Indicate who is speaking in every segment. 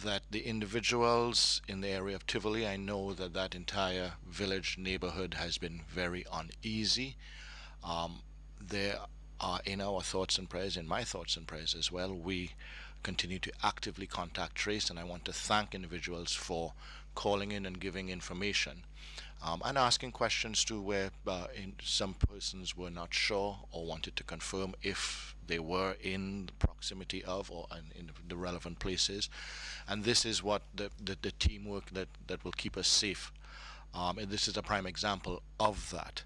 Speaker 1: that the individuals in the area of Tivoli, I know that that entire village neighborhood has been very uneasy. There are in our thoughts and prayers, in my thoughts and prayers as well, we continue to actively contact trace, and I want to thank individuals for calling in and giving information, and asking questions too, where some persons were not sure or wanted to confirm if they were in the proximity of or in the relevant places. And this is what the teamwork that will keep us safe. And this is a prime example of that.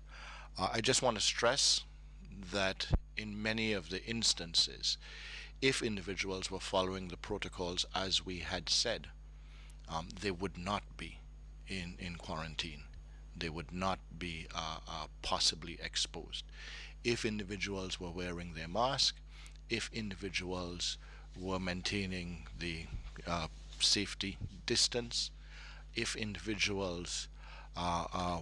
Speaker 1: I just want to stress that in many of the instances, if individuals were following the protocols as we had said, they would not be in quarantine. They would not be possibly exposed. If individuals were wearing their mask, if individuals were maintaining the safety distance, if individuals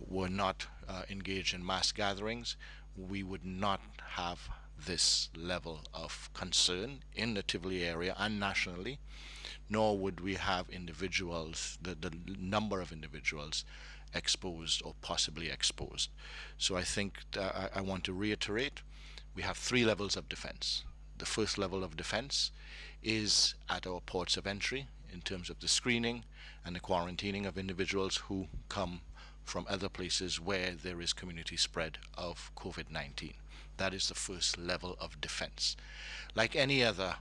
Speaker 1: were not engaged in mass gatherings, we would not have this level of concern in the Tivoli area and nationally, nor would we have individuals, the number of individuals exposed or possibly exposed. So I think I want to reiterate, we have three levels of defense. The first level of defense is at our ports of entry in terms of the screening and the quarantining of individuals who come from other places where there is community spread of COVID-19. That is the first level of defense. Like any other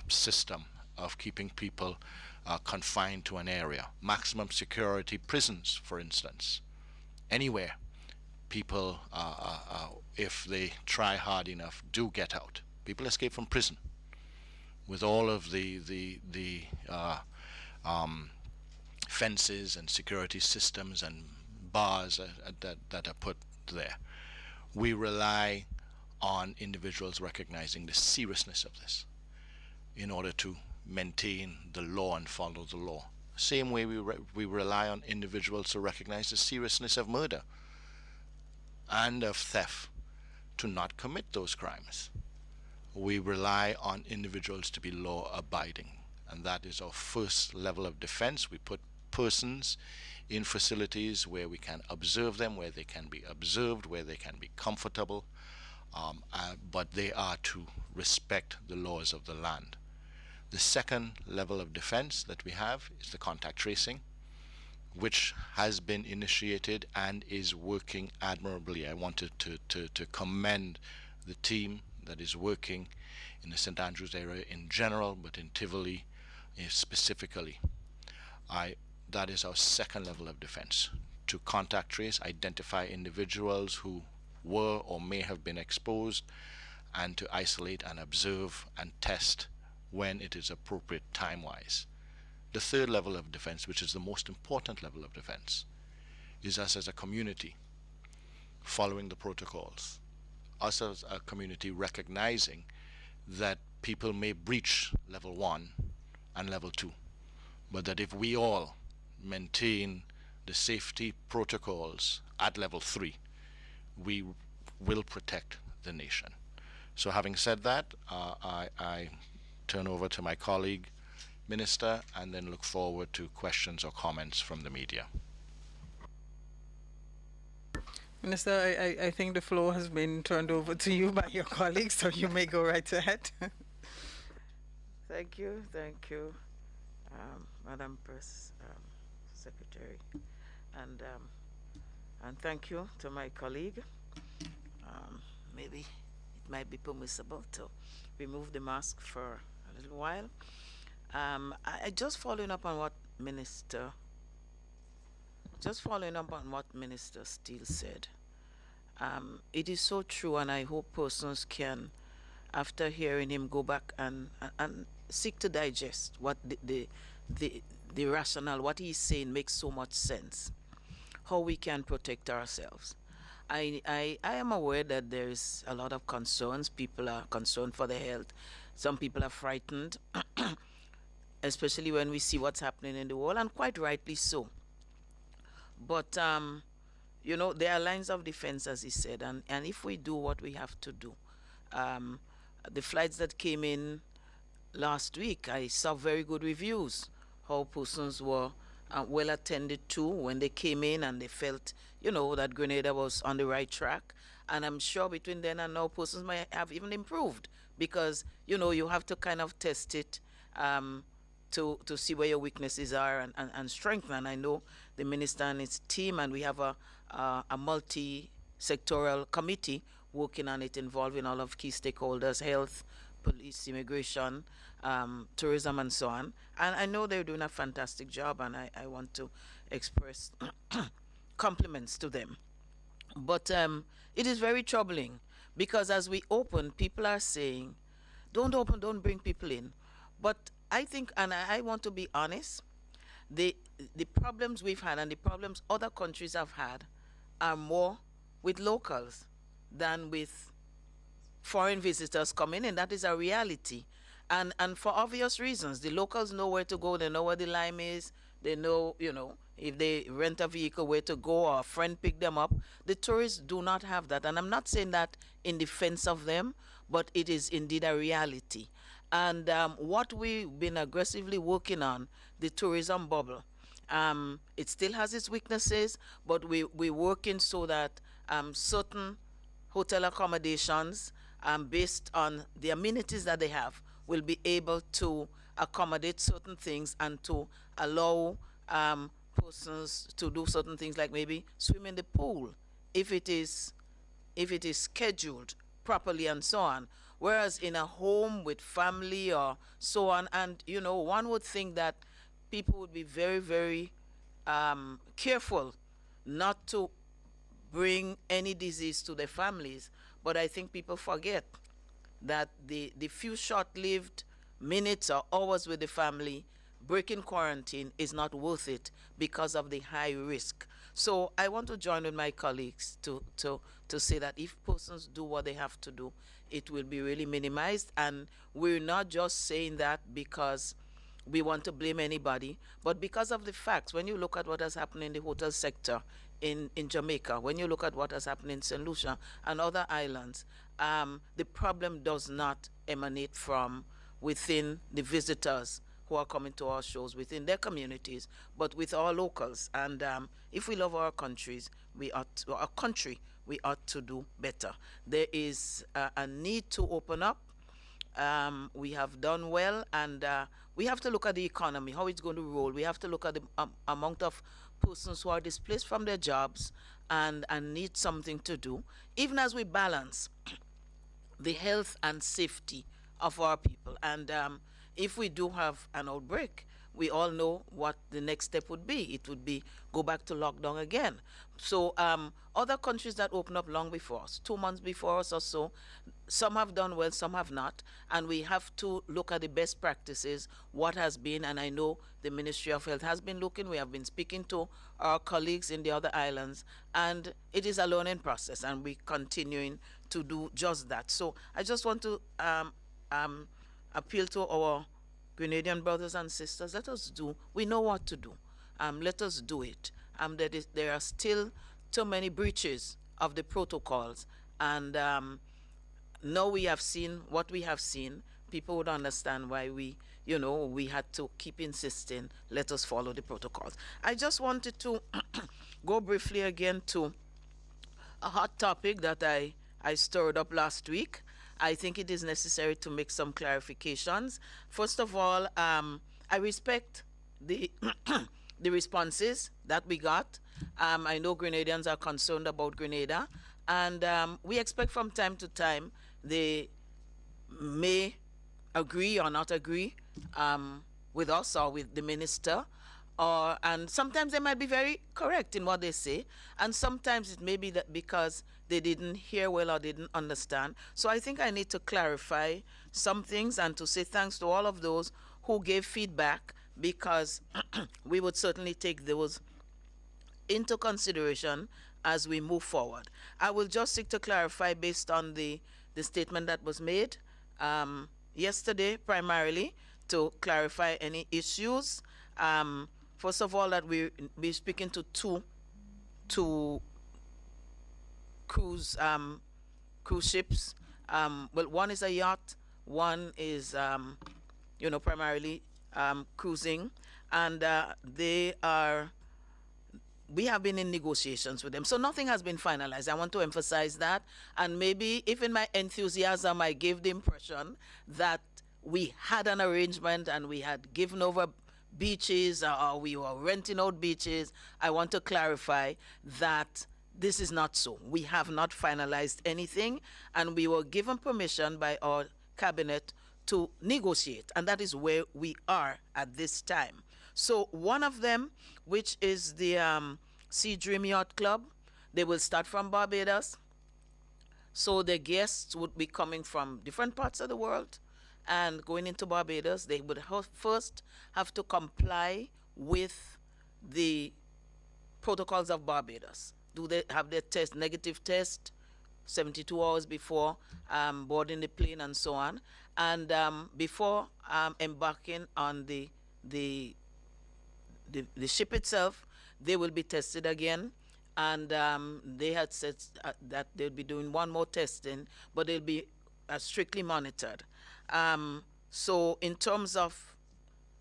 Speaker 1: system of keeping people confined to an area, maximum security prisons, for instance, anywhere, people, if they try hard enough, do get out. People escape from prison with all of the fences and security systems and bars that are put there. We rely on individuals recognizing the seriousness of this in order to maintain the law and follow the law. Same way we rely on individuals to recognize the seriousness of murder and of theft to not commit those crimes. We rely on individuals to be law abiding, and that is our first level of defense. We put persons in facilities where we can observe them, where they can be observed, where they can be comfortable, but they are to respect the laws of the land. The second level of defense that we have is the contact tracing, which has been initiated and is working admirably. I wanted to commend the team that is working in the St. Andrews area in general, but in Tivoli specifically. That is our second level of defense, to contact trace, identify individuals who were or may have been exposed, and to isolate and observe and test when it is appropriate time-wise. The third level of defense, which is the most important level of defense, is us as a community following the protocols, us as a community recognizing that people may breach level 1 and level 2, but that if we all maintain the safety protocols at level 3, we will protect the nation. So having said that, I turn over to my colleague, Minister, and then look forward to questions or comments from the media.
Speaker 2: Minister, I think the floor has been turned over to you by your colleagues, so you may go right ahead.
Speaker 3: Thank you, Madam Press Secretary, and thank you to my colleague. Maybe it might be permissible to remove the mask for a little while. I just following up on what Minister Steele said. It is so true, and I hope persons can, after hearing him, go back and seek to digest what the rationale, what he's saying makes so much sense. How we can protect ourselves. I am aware that there is a lot of concerns. People are concerned for their health. Some people are frightened, especially when we see what's happening in the world, and quite rightly so. But there are lines of defense, as he said, and if we do what we have to do, the flights that came in last week, I saw very good reviews how persons were well attended to when they came in and they felt, that Grenada was on the right track. And I'm sure between then and now, persons might have even improved because, you have to kind of test it to see where your weaknesses are and strengthen. And I know the minister and his team, and we have a multi-sectoral committee working on it, involving all of key stakeholders, health, police, immigration, tourism, and so on. And I know they're doing a fantastic job, and I want to express compliments to them. But it is very troubling because as we open, people are saying, don't open, don't bring people in. But I think, and I want to be honest, the problems we've had and the problems other countries have had are more with locals than with foreign visitors coming in. That is a reality. And for obvious reasons. The locals know where to go, they know where the lime is, they know, if they rent a vehicle, where to go, or a friend pick them up. The tourists do not have that. And I'm not saying that in defense of them, but it is indeed a reality. And what we've been aggressively working on, the tourism bubble, it still has its weaknesses, but we're working so that certain hotel accommodations, based on the amenities that they have, will be able to accommodate certain things and to allow persons to do certain things like maybe swim in the pool if it is scheduled properly and so on. Whereas in a home with family or so on, and one would think that people would be very, very careful not to bring any disease to their families. But I think people forget that the few short-lived minutes or hours with the family, breaking quarantine is not worth it because of the high risk. So I want to join with my colleagues to say that if persons do what they have to do, it will be really minimized. And we're not just saying that because we want to blame anybody, but because of the facts. When you look at what has happened in the hotel sector in Jamaica, when you look at what has happened in St. Lucia and other islands, the problem does not emanate from within the visitors who are coming to our shows within their communities, but with our locals. And if we love our countries, our country, we ought to do better. There is a need to open up. We have done well, and we have to look at the economy, how it's going to roll. We have to look at the amount of persons who are displaced from their jobs and need something to do, even as we balance the health and safety of our people. And if we do have an outbreak, we all know what the next step would be. It would be go back to lockdown again. So other countries that opened up long before us, 2 months before us or so, some have done well, some have not. And we have to look at the best practices, what has been, and I know the Ministry of Health has been looking. We have been speaking to our colleagues in the other islands, and it is a learning process, and we're continuing to do just that. So I just want to appeal to our Grenadian brothers and sisters. Let us do. We know what to do. Let us do it. There are still too many breaches of the protocols, and now we have seen what we have seen. People would understand why we had to keep insisting, let us follow the protocols. I just wanted to go briefly again to a hot topic that I stirred up last week. I think it is necessary to make some clarifications. First of all, I respect the the responses that we got. I know Grenadians are concerned about Grenada, and we expect from time to time they may agree or not agree with us or with the minister, and sometimes they might be very correct in what they say, and sometimes it may be that because they didn't hear well or didn't understand. So I think I need to clarify some things and to say thanks to all of those who gave feedback, because we would certainly take those into consideration as we move forward. I will just seek to clarify based on the statement that was made yesterday, primarily to clarify any issues. First of all, that we're speaking to two cruise ships. Well, one is a yacht, one is primarily cruising, and we have been in negotiations with them. So nothing has been finalized. I want to emphasize that. And maybe if in my enthusiasm I gave the impression that we had an arrangement and we had given over beaches or we were renting out beaches, I want to clarify that this is not so. We have not finalized anything, and we were given permission by our cabinet to negotiate, and that is where we are at this time. So one of them, which is the Sea Dream Yacht Club, they will start from Barbados. So the guests would be coming from different parts of the world and going into Barbados. They would first have to comply with the protocols of Barbados. Do they have their negative test, 72 hours before boarding the plane and so on. And before embarking on the ship itself, they will be tested again. And they had said that they'll be doing one more testing, but they'll be strictly monitored. So in terms of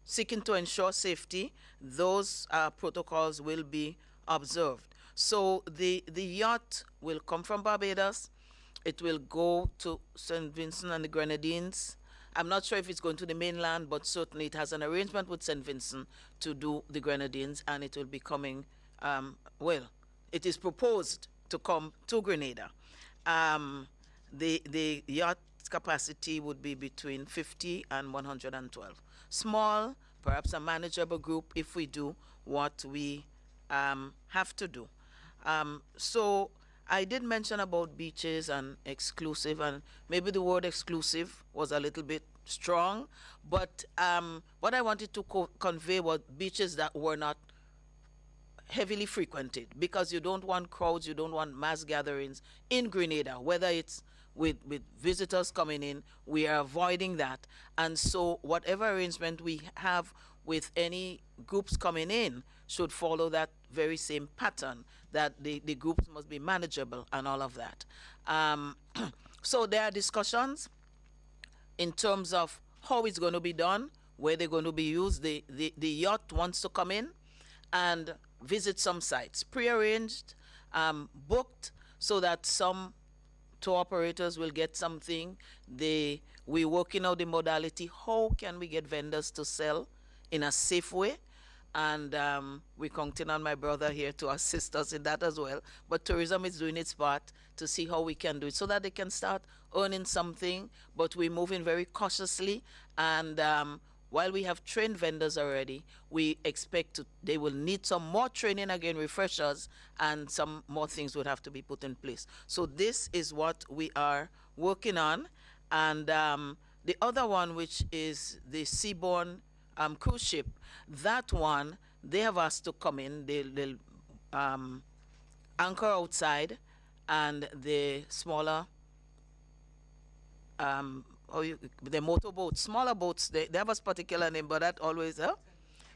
Speaker 3: seeking to ensure safety, those protocols will be observed. So the yacht will come from Barbados. It will go to St. Vincent and the Grenadines. I'm not sure if it's going to the mainland, but certainly it has an arrangement with St. Vincent to do the Grenadines, and it will be coming, it is proposed to come to Grenada. The yacht capacity would be between 50 and 112. Small, perhaps a manageable group if we do what we have to do. So I did mention about beaches and exclusive, and maybe the word exclusive was a little bit strong, but what I wanted to convey was beaches that were not heavily frequented, because you don't want crowds, you don't want mass gatherings in Grenada, whether it's with visitors coming in. We are avoiding that. And so whatever arrangement we have with any groups coming in should follow that very same pattern, that the groups must be manageable and all of that. So there are discussions in terms of how it's going to be done, where they're going to be used. The yacht wants to come in and visit some sites, prearranged, booked, so that some tour operators will get something. We're working out the modality. How can we get vendors to sell in a safe way? And we're counting on my brother here to assist us in that as well. But tourism is doing its part to see how we can do it so that they can start earning something. But we're moving very cautiously. And while we have trained vendors already, we expect they will need some more training again, refreshers, and some more things would have to be put in place. So this is what we are working on. And the other one, which is the Seabourn cruise ship, that one, they have asked to come in. They'll anchor outside, and the smaller the motorboats, smaller boats, they have a particular name, but that always,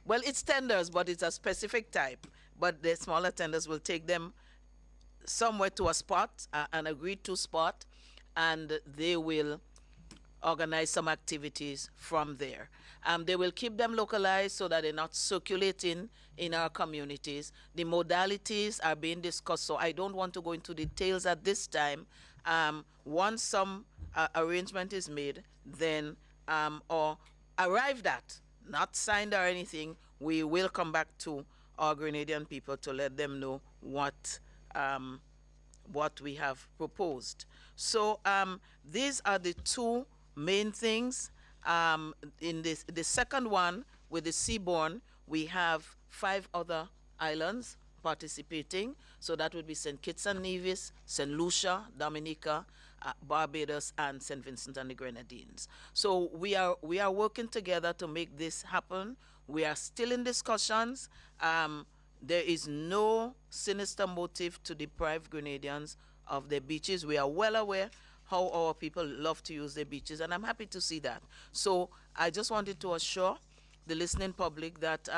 Speaker 3: well, it's tenders, but it's a specific type. But the smaller tenders will take them somewhere to a spot, an agreed to spot, and they will organize some activities from there. They will keep them localized so that they're not circulating in our communities. The modalities are being discussed, so I don't want to go into details at this time. Once some arrangement is made, then or arrived at, not signed or anything, we will come back to our Grenadian people to let them know what we have proposed. So these are the two main things. In the second one, with the Seabourn, we have 5 other islands participating. So that would be St. Kitts and Nevis, St. Lucia, Dominica, Barbados, and St. Vincent and the Grenadines. So we are working together to make this happen. We are still in discussions. There is no sinister motive to deprive Grenadians of their beaches. We are well aware how our people love to use their beaches, and I'm happy to see that. So I just wanted to assure the listening public that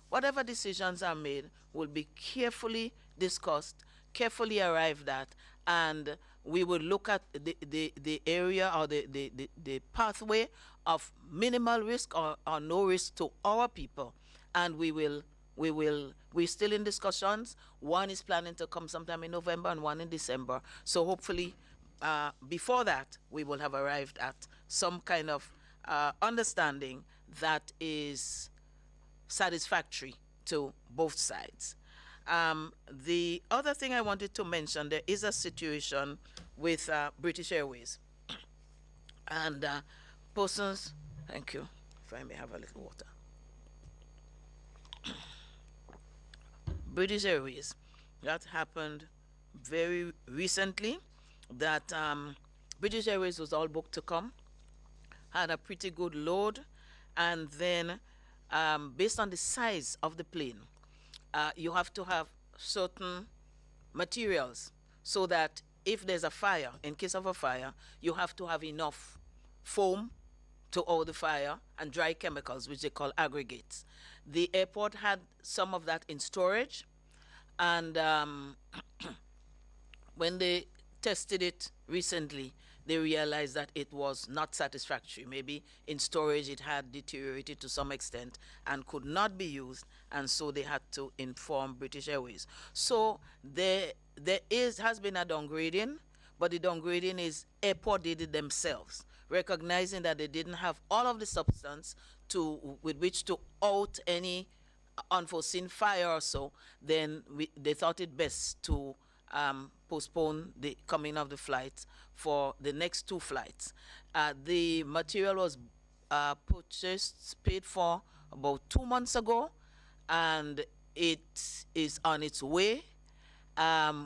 Speaker 3: whatever decisions are made will be carefully discussed, carefully arrived at, and we will look at the area or the pathway of minimal risk or no risk to our people. and we're still in discussions. One is planning to come sometime in November and one in December. So hopefully, before that, we will have arrived at some kind of understanding that is satisfactory to both sides. The other thing I wanted to mention, there is a situation with British Airways. And persons, thank you, if I may have a little water. British Airways, that happened very recently, that British Airways was all booked to come, had a pretty good load, and then based on the size of the plane, you have to have certain materials so that if there's a fire, in case of a fire, you have to have enough foam to hold the fire and dry chemicals, which they call aggregates. The airport had some of that in storage, and when they tested it recently, they realized that it was not satisfactory. Maybe in storage it had deteriorated to some extent and could not be used, and so they had to inform British Airways. So there has been a downgrading, but the downgrading is airport did it themselves, recognizing that they didn't have all of the substance with which to out any unforeseen fire or so. Then they thought it best to postpone the coming of the flights for the next 2 flights. The material was paid for about 2 months ago, and it is on its way.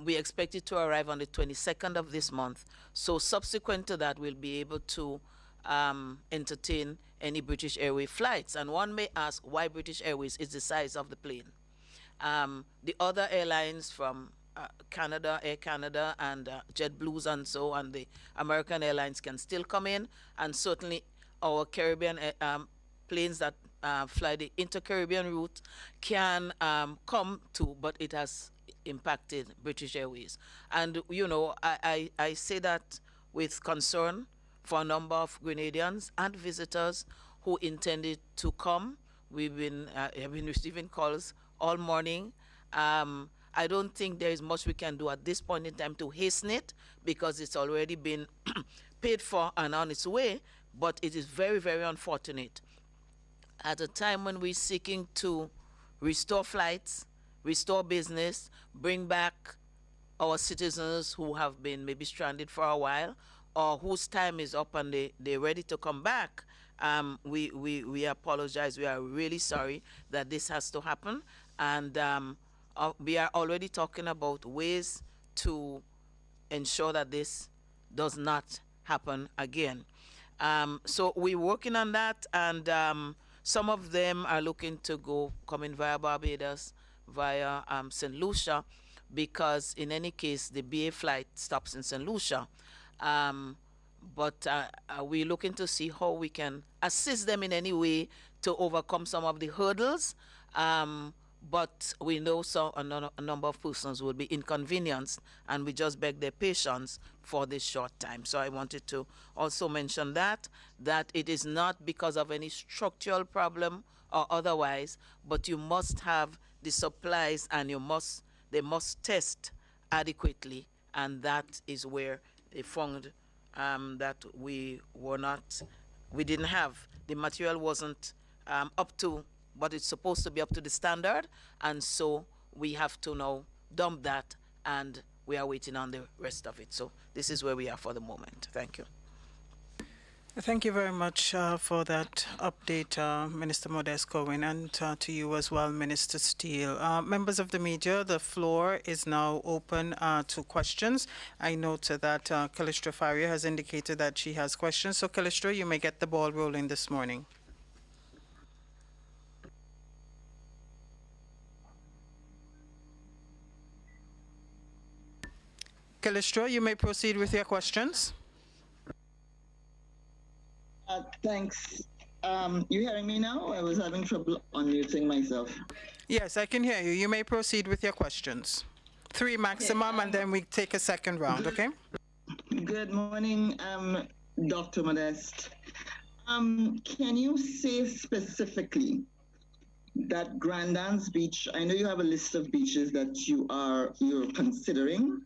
Speaker 3: We expect it to arrive on the 22nd of this month. So subsequent to that, we'll be able to entertain any British Airways flights. And one may ask why British Airways is the size of the plane. The other airlines from Canada, Air Canada, and JetBlues and so on, the American Airlines can still come in, and certainly our Caribbean planes that fly the inter-Caribbean route can come too, but it has impacted British Airways. And, you know, I say that with concern for a number of Grenadians and visitors who intended to come. Have been receiving calls all morning. I don't think there is much we can do at this point in time to hasten it, because it's already been paid for and on its way. But it is very, very unfortunate at a time when we're seeking to restore flights, restore business, bring back our citizens who have been maybe stranded for a while, or whose time is up and they're ready to come back. We apologize. We are really sorry that this has to happen. And we are already talking about ways to ensure that this does not happen again. So we're working on that, and some of them are looking to come in via Barbados, via St. Lucia, because in any case, the BA flight stops in St. Lucia. But we're looking to see how we can assist them in any way to overcome some of the hurdles. But we know a number of persons will be inconvenienced, and we just beg their patience for this short time. So I wanted to also mention that it is not because of any structural problem or otherwise, but you must have the supplies, and they must test adequately, and that is where they found that we didn't have, the material wasn't up to what it's supposed to be, up to the standard, and so we have to now dump that, and we are waiting on the rest of it. So this is where we are for the moment. Thank you.
Speaker 2: Thank you very much for that update, Minister Modeste Cohen, and to you as well, Minister Steele. Members of the media, the floor is now open to questions. I note that Callistra Faria has indicated that she has questions. So, Callistra, you may get the ball rolling this morning. Callistra, you may proceed with your questions.
Speaker 4: Thanks. You hearing me now? I was having trouble unmuting myself.
Speaker 2: Yes, I can hear you. You may proceed with your questions. 3 maximum, and then we take a second round, okay?
Speaker 4: Good morning, Dr. Modeste. Can you say specifically that Grandans Beach, I know you have a list of beaches that you're considering.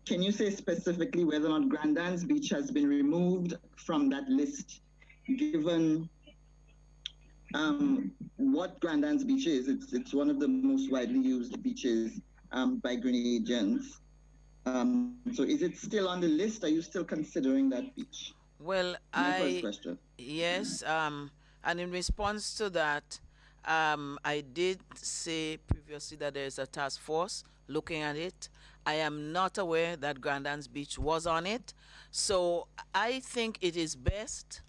Speaker 4: Can you say specifically whether or not Grandans Beach has been removed from that list, given what Grandans Beach is? It's one of the most widely used beaches by Grenadians. So is it still on the list? Are you still considering that beach?
Speaker 3: Well,
Speaker 4: My first question.
Speaker 3: yes, and in response to that, I did say previously that there is a task force looking at it. I am not aware that Grandans Beach was on it, so I think it is best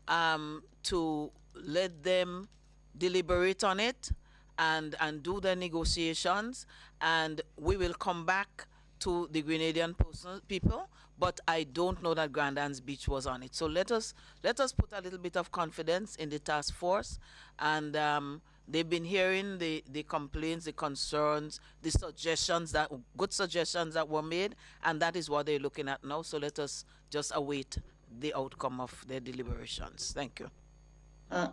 Speaker 3: to let them deliberate on it and do the negotiations, and we will come back to the Grenadian people, but I don't know that Grandans Beach was on it. So let us put a little bit of confidence in the task force, and they've been hearing the complaints, the concerns, the good suggestions that were made, and that is what they're looking at now. So let us just await the outcome of their deliberations. Thank you.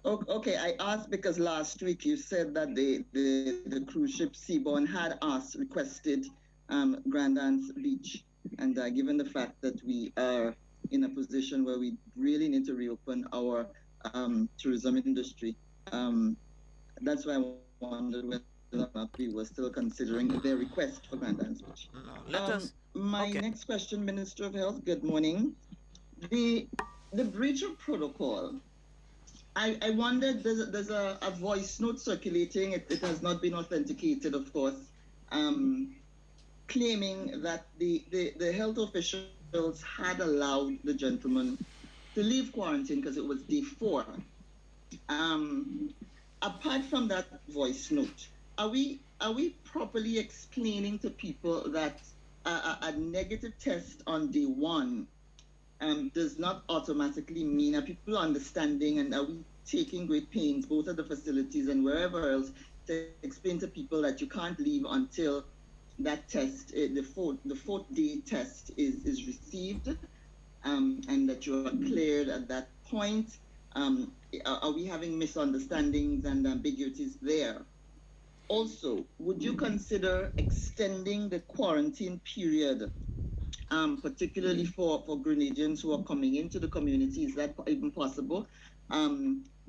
Speaker 4: Okay, I asked because last week you said that the cruise ship Seabourn had requested Grandans Beach, and given the fact that we are in a position where we really need to reopen our tourism industry, that's why I wondered whether or not we were still considering their request for Grandans Beach.
Speaker 3: No,
Speaker 4: my next question, Minister of Health, good morning. The breach of protocol, I wondered, there's a voice note circulating, it has not been authenticated, of course, claiming that the health officials had allowed the gentleman to leave quarantine because it was day 4. Apart from that voice note, are we properly explaining to people that a negative test on day 1 does not automatically mean, are people understanding, and are we taking great pains both at the facilities and wherever else to explain to people that you can't leave until that test, the fourth day test is received, and that you are cleared at that point? Are we having misunderstandings and ambiguities there? Also, would you consider extending the quarantine period, particularly for Grenadians who are coming into the community? Is that even possible?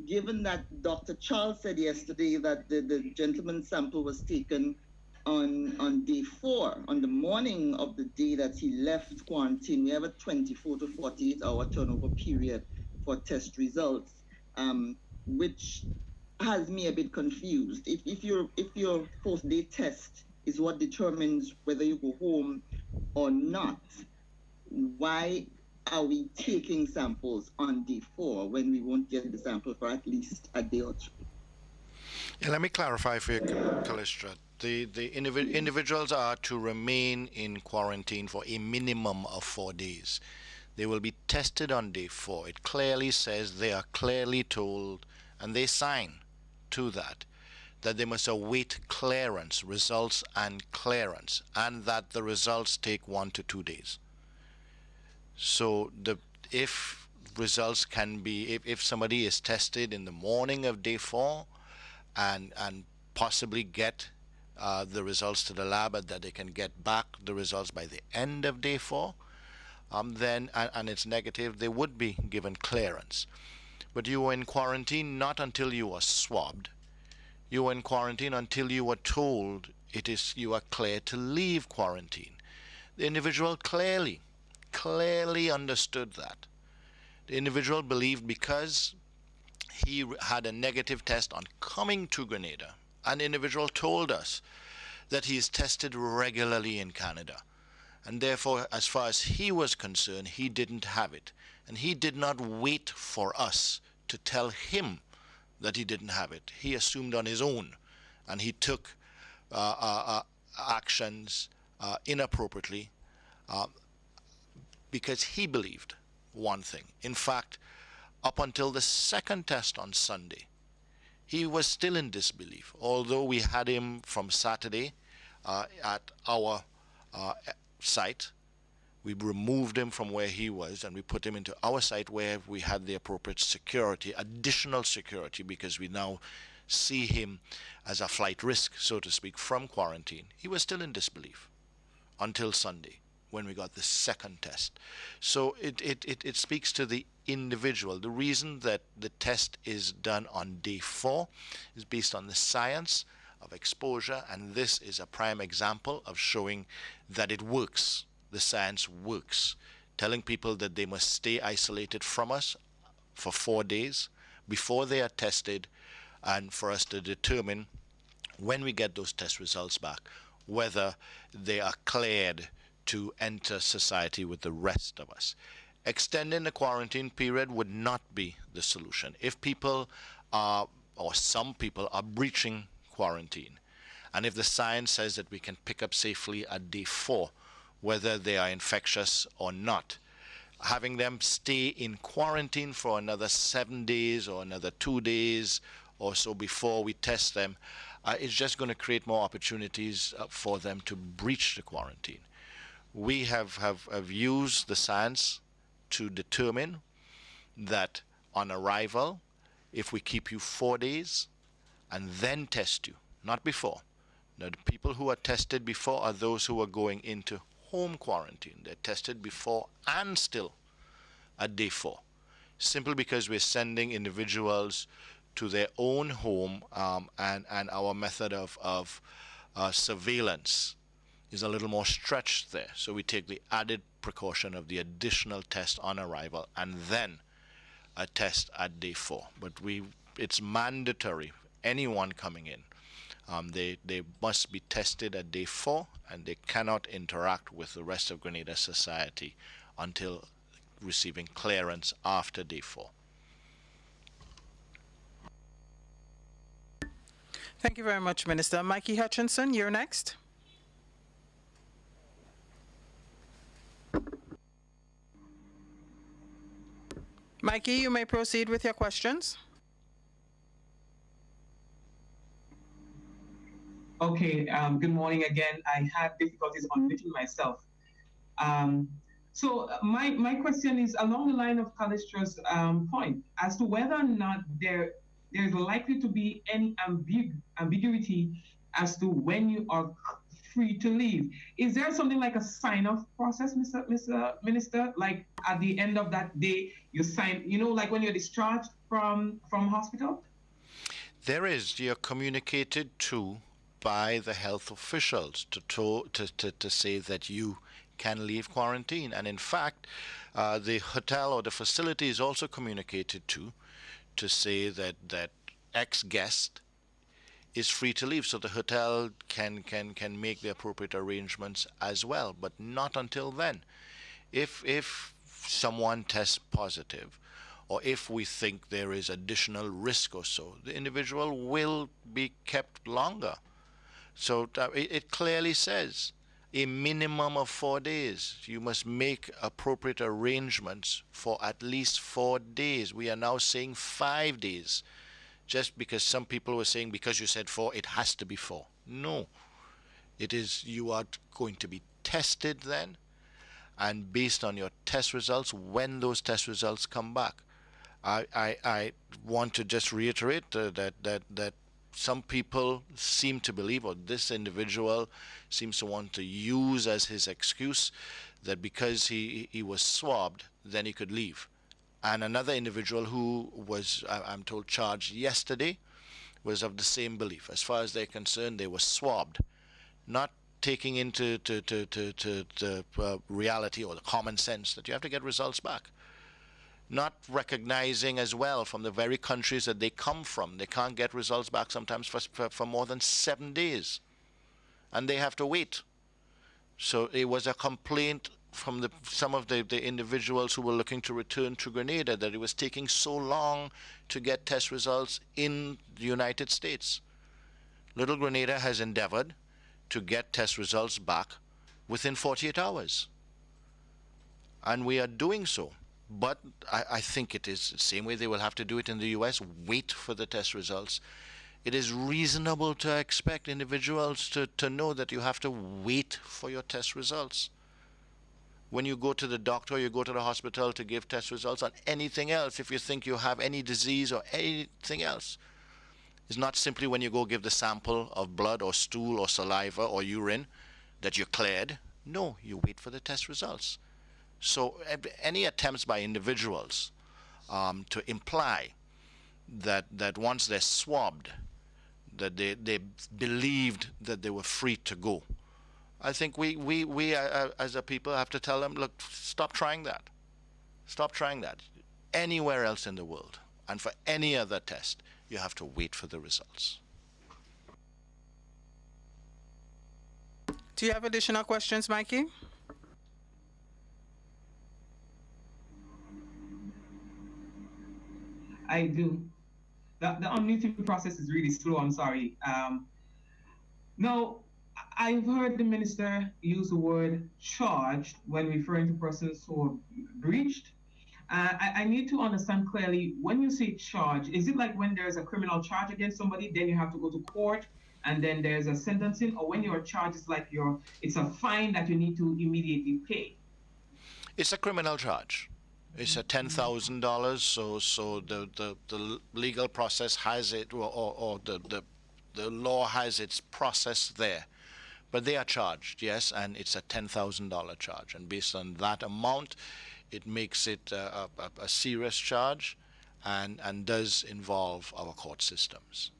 Speaker 4: Given that Dr. Charles said yesterday that the gentleman's sample was taken on day 4, on the morning of the day that he left quarantine, we have a 24 to 48 hour turnover period for test results, which has me a bit confused. If your fourth day test is what determines whether you go home or not, why are we taking samples on day 4 when we won't get the sample for at least a day or 2?
Speaker 1: Yeah, let me clarify for you, Callistra. The individuals are to remain in quarantine for a minimum of 4 days. They will be tested on day 4. It clearly says, they are clearly told, and they sign to that they must await clearance, results and clearance, and that the results take 1 to 2 days. So if results can be, if somebody is tested in the morning of day 4 and possibly get the results to the lab, and that they can get back the results by the end of day 4, then and it's negative, they would be given clearance. But you were in quarantine not until you were swabbed. You were in quarantine until you were told you are clear to leave quarantine. The individual clearly understood that. The individual believed because he had a negative test on coming to Grenada, and the individual told us that he is tested regularly in Canada, and therefore, as far as he was concerned, he didn't have it, and he did not wait for us to tell him that he didn't have it. He assumed on his own, and he took actions inappropriately because he believed one thing. In fact, up until the second test on Sunday, he was still in disbelief, although we had him from Saturday at our site. We removed him from where he was and we put him into our site where we had the appropriate security, additional security, because we now see him as a flight risk, so to speak, from quarantine, he was still in disbelief until Sunday when we got the second test. So it speaks to the individual. The reason that the test is done on day 4 is based on the science of exposure, and this is a prime example of showing that it works. The science works, telling people that they must stay isolated from us for 4 days before they are tested, and for us to determine when we get those test results back whether they are cleared to enter society with the rest of us. Extending the quarantine period would not be the solution. If people are, or some people are breaching quarantine, and if the science says that we can pick up safely at day 4 whether they are infectious or not, having them stay in quarantine for another 7 days or another 2 days or so before we test them is just going to create more opportunities for them to breach the quarantine. We have used the science to determine that on arrival, if we keep you 4 days and then test you, not before. Now, the people who are tested before are those who are going into home quarantine. They're tested before and still at day 4, simply because we're sending individuals to their own home, and our method of surveillance is a little more stretched there. So we take the added precaution of the additional test on arrival and then a test at day 4. But it's mandatory. Anyone coming in, they must be tested at day 4, and they cannot interact with the rest of Grenada society until receiving clearance after day 4.
Speaker 2: Thank you very much, Minister. Mikey Hutchinson, you're next. Mikey, you may proceed with your questions.
Speaker 5: Okay, good morning again. I had difficulties unmuting myself. So my question is along the line of Callistra's point as to whether or not there's likely to be any ambiguity as to when you are free to leave. Is there something like a sign-off process, Mr. Minister? Like at the end of that day, you sign, like when you're discharged from hospital?
Speaker 1: There is. You're communicated to by the health officials to say that you can leave quarantine. And in fact, the hotel or the facility is also communicated to say that X guest is free to leave, so the hotel can make the appropriate arrangements as well, but not until then. If someone tests positive, or if we think there is additional risk or so, the individual will be kept longer. So it clearly says a minimum of 4 days. You must make appropriate arrangements for at least 4 days. We are now saying 5 days, just because some people were saying because you said 4, it has to be 4. No, it is, you are going to be tested then, and based on your test results, when those test results come back. I want to just reiterate that some people seem to believe, or this individual seems to want to use as his excuse, that because he was swabbed, then he could leave. And another individual who was, I'm told, charged yesterday was of the same belief. As far as they're concerned, they were swabbed, not taking into reality or the common sense that you have to get results back. Not recognizing as well from the very countries that they come from, they can't get results back sometimes for more than 7 days, and they have to wait. So it was a complaint from some of the individuals who were looking to return to Grenada that it was taking so long to get test results in the United States. Little Grenada has endeavored to get test results back within 48 hours, and we are doing so. But I think it is the same way they will have to do it in the U.S., wait for the test results. It is reasonable to expect individuals to know that you have to wait for your test results. When you go to the doctor, you go to the hospital to give test results on anything else, if you think you have any disease or anything else, It's not simply when you go give the sample of blood or stool or saliva or urine that you're cleared. No, you wait for the test results. So any attempts by individuals to imply that once they're swabbed, that they believed that they were free to go, I think we as a people have to tell them, look, stop trying that. Stop trying that. Anywhere else in the world, and for any other test, you have to wait for the results.
Speaker 2: Do you have additional questions, Mikey?
Speaker 5: I do. The unmuting process is really slow. I'm sorry. No, I've heard the minister use the word charged when referring to persons who have breached. I need to understand clearly, when you say charge, is it like when there's a criminal charge against somebody, then you have to go to court and then there's a sentencing, or when you're charged, it's like it's a fine that you need to immediately pay?
Speaker 1: It's a criminal charge. It's a $10,000. So the legal process has it, or the law has its process there. But they are charged, yes, and it's a $10,000 charge. And based on that amount, it makes it a serious charge and does involve our court systems.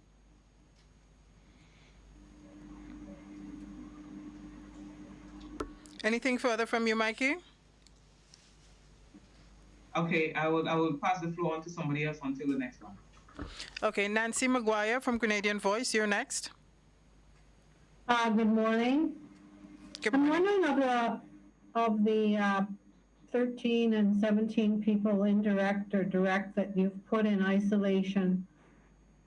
Speaker 2: Anything further from you, Mikey?
Speaker 5: Okay, I will pass the floor on to somebody else until the next one.
Speaker 2: Okay, Nancy McGuire from Canadian Voice, you're next.
Speaker 6: Good morning.
Speaker 2: Good
Speaker 6: I'm
Speaker 2: morning.
Speaker 6: wondering of the 13 and 17 people, indirect or direct, that you've put in isolation.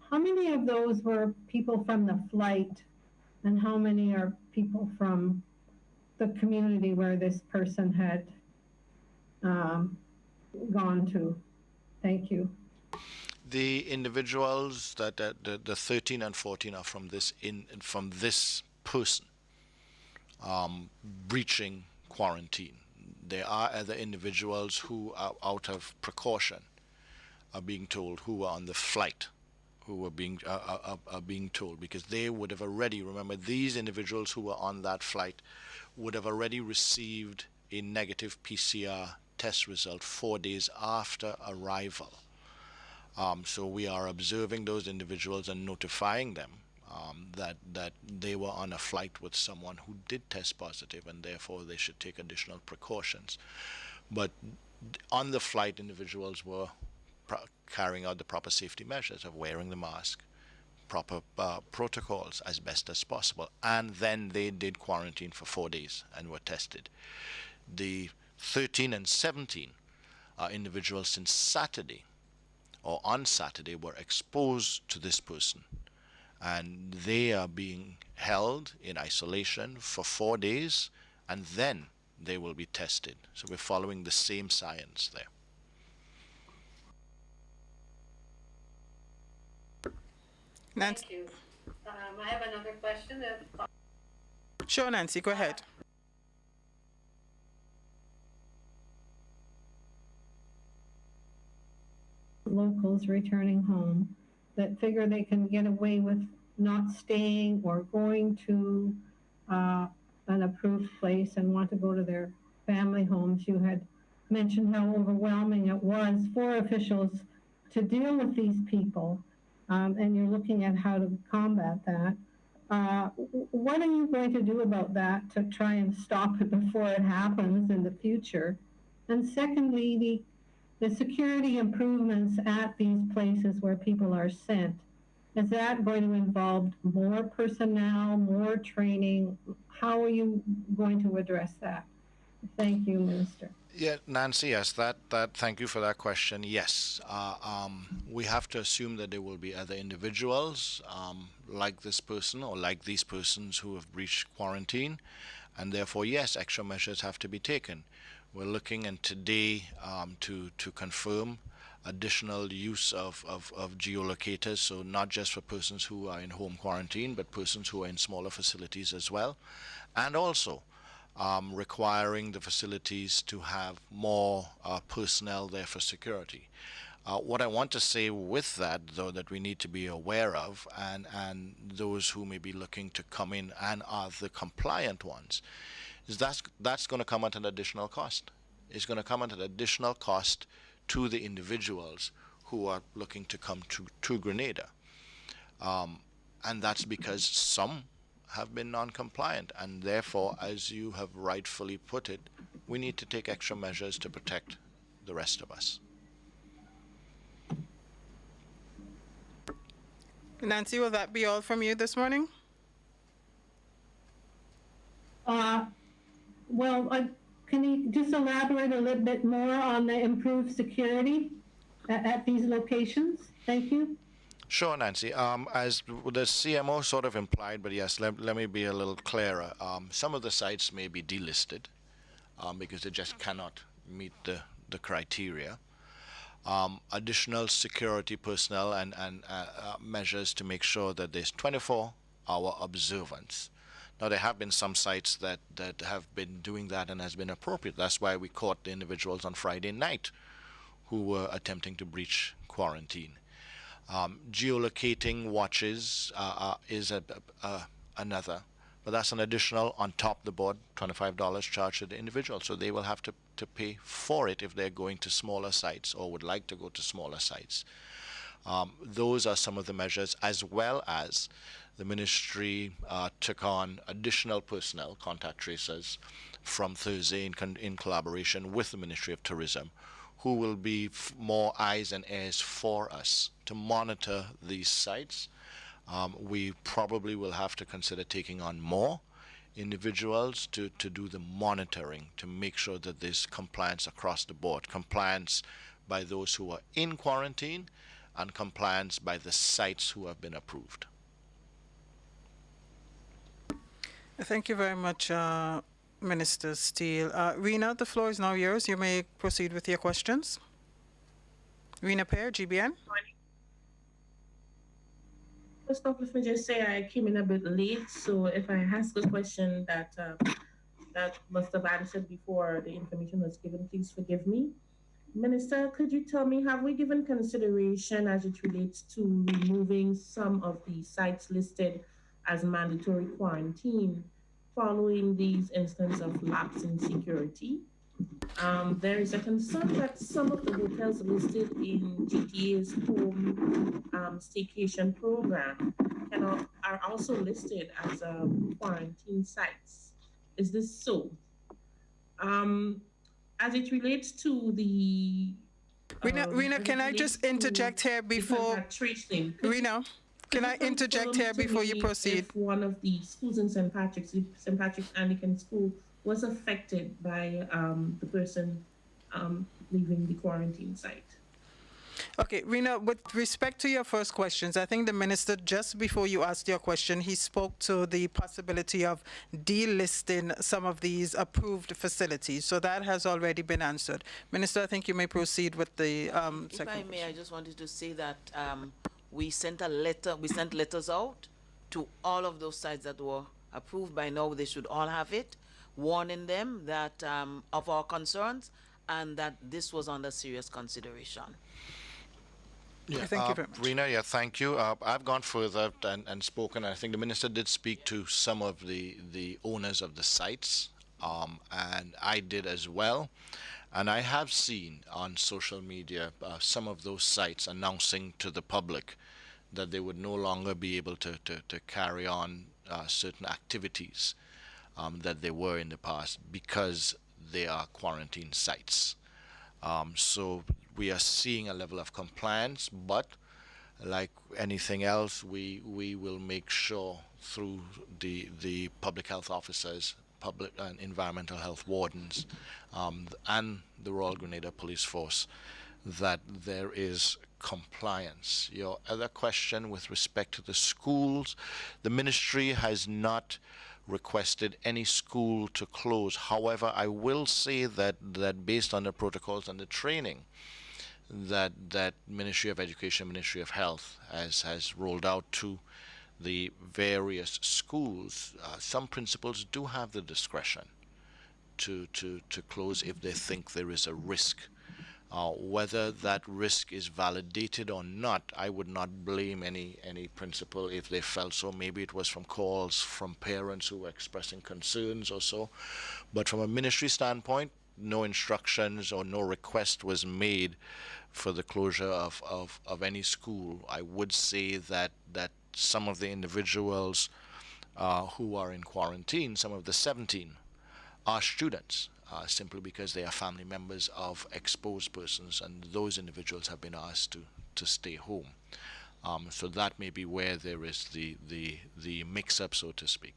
Speaker 6: How many of those were people from the flight, and how many are people from the community where this person had gone to? Thank you.
Speaker 1: The individuals that the 13 and 14 are from this person breaching quarantine. There are other individuals who are out of precaution, are being told, who are on the flight, who are being told, because they would have already, remember, these individuals who were on that flight would have already received a negative PCR test result 4 days after arrival. So we are observing those individuals and notifying them that they were on a flight with someone who did test positive, and therefore they should take additional precautions. But on the flight, individuals were carrying out the proper safety measures of wearing the mask, proper protocols as best as possible, and then they did quarantine for 4 days and were tested. The 13 and 17 individuals since Saturday or on Saturday were exposed to this person, and they are being held in isolation for 4 days, and then they will be tested. So we're following the same science there.
Speaker 2: Nancy.
Speaker 6: Thank you. I have another question.
Speaker 2: Sure, Nancy, go ahead.
Speaker 6: Locals returning home that figure they can get away with not staying or going to an approved place and want to go to their family homes. You had mentioned how overwhelming it was for officials to deal with these people, and you're looking at how to combat that. What are you going to do about that to try and stop it before it happens in the future? And secondly, the security improvements at these places where people are sent, is that going to involve more personnel, more training? How are you going to address that? Thank you, Minister.
Speaker 1: Yeah, Nancy, yes, thank you for that question. Yes, we have to assume that there will be other individuals like this person or like these persons who have breached quarantine, and therefore, yes, extra measures have to be taken. We're looking and today to confirm additional use of geolocators, so not just for persons who are in home quarantine, but persons who are in smaller facilities as well, and also requiring the facilities to have more personnel there for security. What I want to say with that, though, that we need to be aware of, and those who may be looking to come in and are the compliant ones, is that's going to come at an additional cost. It's going to come at an additional cost to the individuals who are looking to come to Grenada. And that's because some have been non-compliant, and therefore, as you have rightfully put it, we need to take extra measures to protect the rest of us.
Speaker 2: Nancy, will that be all from you this morning?
Speaker 6: Well, can you just elaborate a little bit more on the improved security at these locations? Thank you.
Speaker 1: Sure, Nancy. As the CMO sort of implied, but yes, let me be a little clearer. Some of the sites may be delisted because they just cannot meet the criteria. Additional security personnel and measures to make sure that there's 24-hour observance. Now, there have been some sites that have been doing that and has been appropriate. That's why we caught the individuals on Friday night who were attempting to breach quarantine. Geolocating watches is another, but that's an additional on top of the board $25 charge to the individual. So they will have to pay for it if they're going to smaller sites or would like to go to smaller sites. Those are some of the measures, as well as the ministry took on additional personnel, contact tracers, from Thursday in collaboration with the Ministry of Tourism, who will be more eyes and ears for us to monitor these sites. We probably will have to consider taking on more individuals to do the monitoring, to make sure that there's compliance across the board, compliance by those who are in quarantine and compliance by the sites who have been approved.
Speaker 2: Thank you very much, Minister Steele. Rena, the floor is now yours. You may proceed with your questions. Rena Pear, GBN.
Speaker 7: First off, let me just say I came in a bit late, so if I ask a question that must have answered before the information was given, please forgive me. Minister, could you tell me, have we given consideration as it relates to removing some of the sites listed as mandatory quarantine following these instances of lapse in security? There is a concern that some of the hotels listed in GTA's home staycation program are also listed as quarantine sites. Is this so? As it relates to the
Speaker 2: Rena, can I just interject here before? Rena, can I interject here before you proceed?
Speaker 7: If one of the schools in St. Patrick's Anglican School was affected by the person leaving the quarantine site.
Speaker 2: Okay, Rena, with respect to your first questions, I think the minister, just before you asked your question, he spoke to the possibility of delisting some of these approved facilities. So that has already been answered. Minister, I think you may proceed with the second
Speaker 3: If I may,
Speaker 2: question.
Speaker 3: I just wanted to say that we sent letters out to all of those sites that were approved. By now, they should all have it, warning them that of our concerns and that this was under serious consideration.
Speaker 2: Yeah, thank you very much.
Speaker 1: Rena, thank you. I've gone further and spoken. I think the minister did speak to some of the owners of the sites, and I did as well. And I have seen on social media some of those sites announcing to the public that they would no longer be able to carry on certain activities that they were in the past because they are quarantine sites. So we are seeing a level of compliance, but like anything else, we will make sure through the public health officers, public and environmental health wardens, and the Royal Grenada Police Force that there is compliance. Your other question with respect to the schools, the ministry has not requested any school to close. However, I will say that based on the protocols and the training that Ministry of Education, Ministry of Health has rolled out to the various schools, some principals do have the discretion to close if they think there is a risk Whether that risk is validated or not, I would not blame any principal if they felt so. Maybe it was from calls from parents who were expressing concerns or so. But from a ministry standpoint, no instructions or no request was made for the closure of any school. I would say that some of the individuals who are in quarantine, some of the 17, are students, simply because they are family members of exposed persons, and those individuals have been asked to stay home. So that may be where there is the mix-up, so to speak.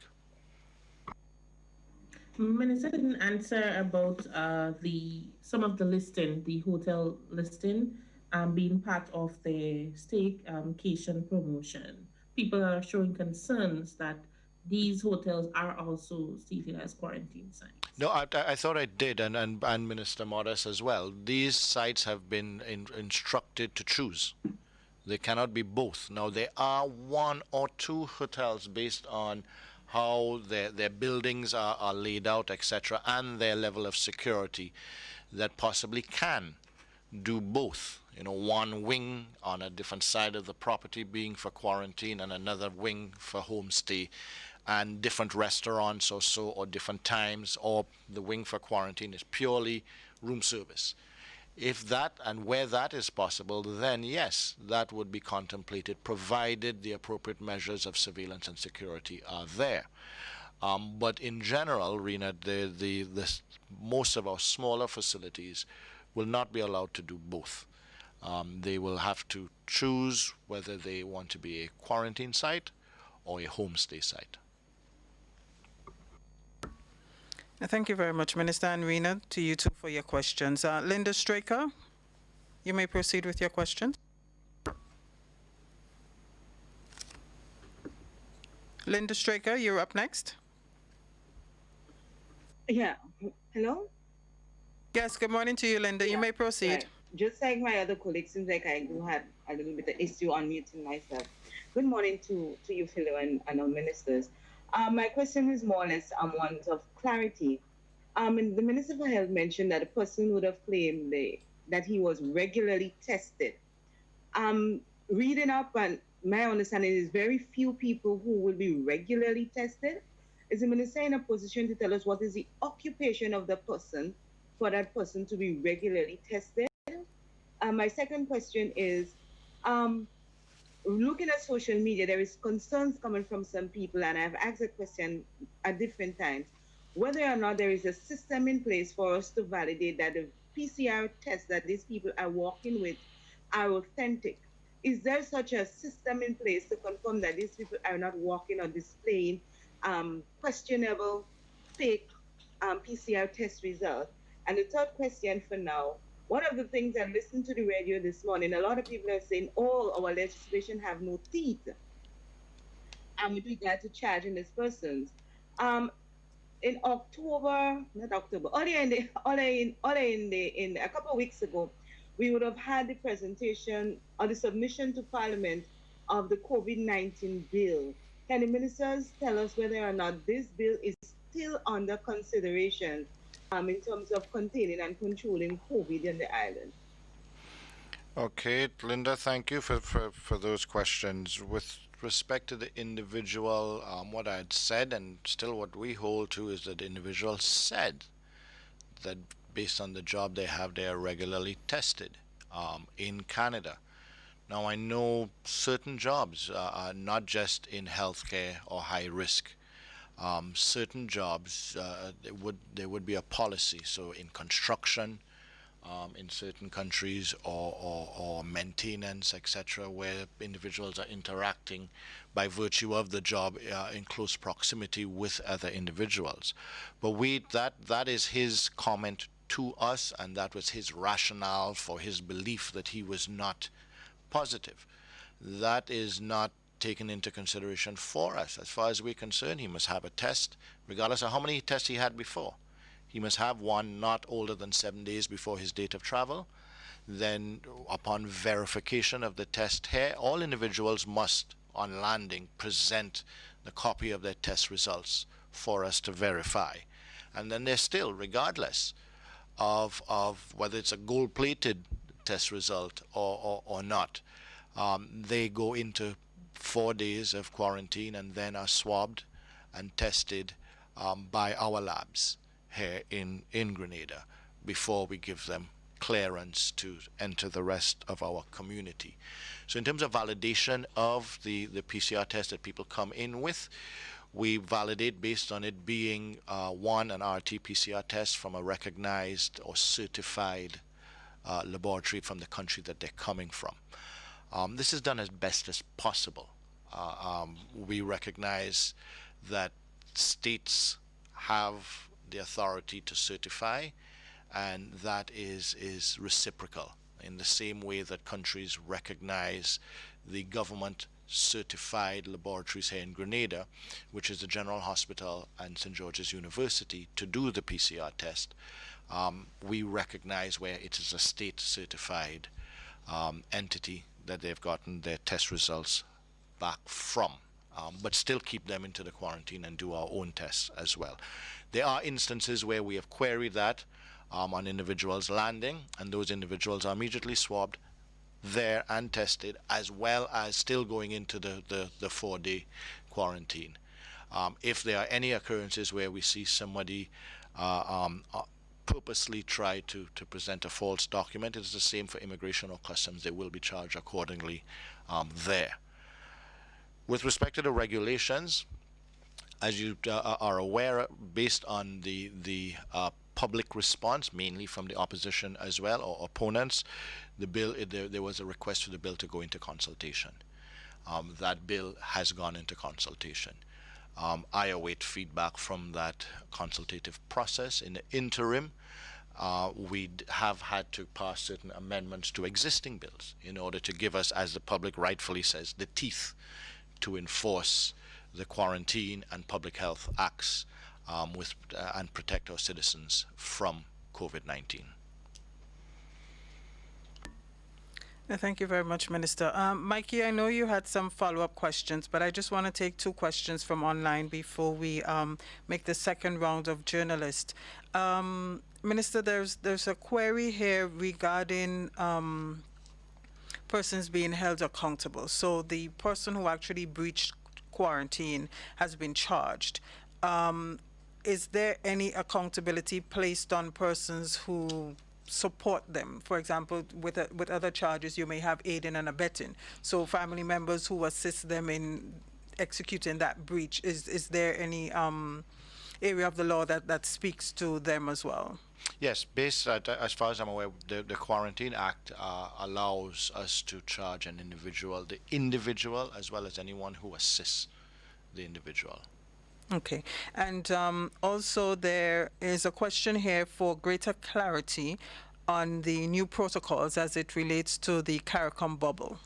Speaker 7: Minister didn't answer about some of the listing, the hotel listing, being part of the staycation promotion. People are showing concerns that these hotels are also stated as quarantine sites.
Speaker 1: No, I thought I did, and Minister Modest as well. These sites have been instructed to choose. They cannot be both. Now, there are one or two hotels based on how their buildings are laid out, etc., and their level of security, that possibly can do both. One wing on a different side of the property being for quarantine and another wing for homestay, and different restaurants or so, or different times, or the wing for quarantine is purely room service. If that and where that is possible, then yes, that would be contemplated, provided the appropriate measures of surveillance and security are there. But in general, Rena, the most of our smaller facilities will not be allowed to do both. They will have to choose whether they want to be a quarantine site or a homestay site.
Speaker 2: Thank you very much, Minister, and Rena, to you too for your questions. Linda Straker, you may proceed with your questions. Linda Straker, you're up next.
Speaker 8: Yeah. Hello?
Speaker 2: Yes, good morning to you, Linda. You may proceed.
Speaker 8: Right. Just like my other colleagues, seems like I do have a little bit of issue unmuting myself. Good morning to you, Philo, and our ministers. My question is more or less one of clarity. And the Minister for Health mentioned that a person would have claimed that he was regularly tested. Reading up, and my understanding is very few people who will be regularly tested. Is the Minister in a position to tell us what is the occupation of the person for that person to be regularly tested? My second question is, looking at social media, there is concerns coming from some people, and I've asked a question at different times, whether or not there is a system in place for us to validate that the PCR tests that these people are walking with are authentic. Is there such a system in place to confirm that these people are not walking or displaying questionable, fake PCR test results? And the third question for now, one of the things I listened to the radio this morning, a lot of people are saying, oh, our legislation have no teeth with regard to charging these persons. In October, not October, earlier in a couple of weeks ago, we would have had the presentation or the submission to Parliament of the COVID-19 bill. Can the ministers tell us whether or not this bill is still under consideration in terms of containing and controlling COVID in the island?
Speaker 1: Okay, Linda, thank you for those questions. With respect to the individual, what I had said, and still what we hold to, is that the individual said that based on the job they have, they are regularly tested in Canada. Now, I know certain jobs are not just in healthcare or high risk. Certain jobs, there would be a policy. So in construction, in certain countries, or maintenance, etc., where individuals are interacting by virtue of the job in close proximity with other individuals. But that is his comment to us, and that was his rationale for his belief that he was not positive. That is not taken into consideration for us. As far as we're concerned, he must have a test, regardless of how many tests he had before. He must have one not older than 7 days before his date of travel. Then, upon verification of the test here, all individuals must, on landing, present the copy of their test results for us to verify. And then they're still, regardless of whether it's a gold-plated test result or not. They go into 4 days of quarantine and then are swabbed and tested by our labs here in Grenada before we give them clearance to enter the rest of our community. So in terms of validation of the PCR test that people come in with, we validate based on it being one, an RT-PCR test from a recognized or certified laboratory from the country that they're coming from. This is done as best as possible. We recognize that states have the authority to certify, and that is reciprocal in the same way that countries recognize the government certified laboratories here in Grenada, which is the General Hospital and St. George's University, to do the PCR test. We recognize where it is a state certified entity that they've gotten their test results back from, but still keep them into the quarantine and do our own tests as well. There are instances where we have queried that on individuals landing, and those individuals are immediately swabbed there and tested, as well as still going into the 4-day quarantine. If there are any occurrences where we see somebody purposely try to present a false document, it's the same for immigration or customs. They will be charged accordingly there. With respect to the regulations, as you are aware, based on the public response, mainly from the opposition as well, or opponents, the bill, there was a request for the bill to go into consultation. That bill has gone into consultation. I await feedback from that consultative process. In the interim, we have had to pass certain amendments to existing bills in order to give us, as the public rightfully says, the teeth to enforce the Quarantine and Public Health Acts and protect our citizens from COVID-19.
Speaker 2: Thank you very much, Minister. Mikey, I know you had some follow-up questions, but I just want to take 2 questions from online before we make the second round of journalists. Minister, there's a query here regarding persons being held accountable. So the person who actually breached quarantine has been charged. Is there any accountability placed on persons who support them? For example, with other charges, you may have aiding and abetting. So family members who assist them in executing that breach, is there any area of the law that speaks to them as well?
Speaker 1: Yes, as far as I'm aware, the Quarantine Act allows us to charge an individual, the individual, as well as anyone who assists the individual.
Speaker 2: Okay. And also there is a question here for greater clarity on the new protocols as it relates to the CARICOM bubble.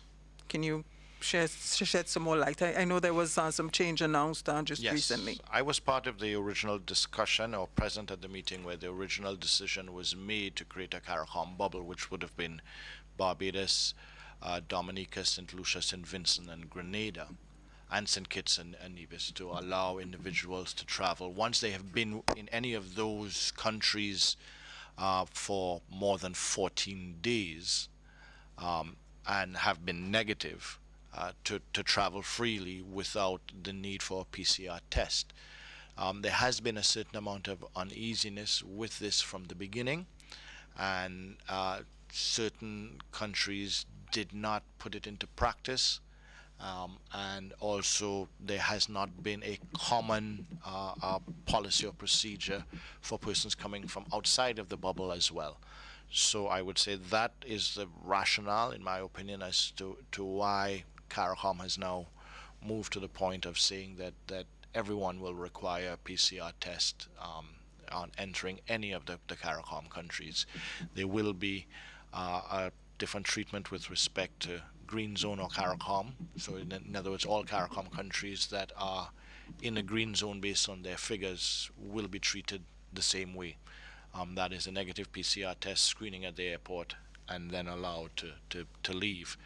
Speaker 2: Can you shed some more light? I know there was some change announced just recently.
Speaker 1: Yes, I was part of the original discussion, or present at the meeting where the original decision was made to create a CARICOM bubble, which would have been Barbados, Dominica, St. Lucia, St. Vincent, and Grenada, and St. Kitts and Nevis, to allow individuals to travel once they have been in any of those countries for more than 14 days and have been negative, to travel freely without the need for a PCR test. There has been a certain amount of uneasiness with this from the beginning, and certain countries did not put it into practice. And also there has not been a common policy or procedure for persons coming from outside of the bubble as well. So I would say that is the rationale, in my opinion, as to why CARICOM has now moved to the point of saying that everyone will require a PCR test on entering any of the CARICOM countries. There will be a different treatment with respect to green zone or CARICOM. So in other words, all CARICOM countries that are in a green zone based on their figures will be treated the same way. That is a negative PCR test, screening at the airport, and then allowed to leave.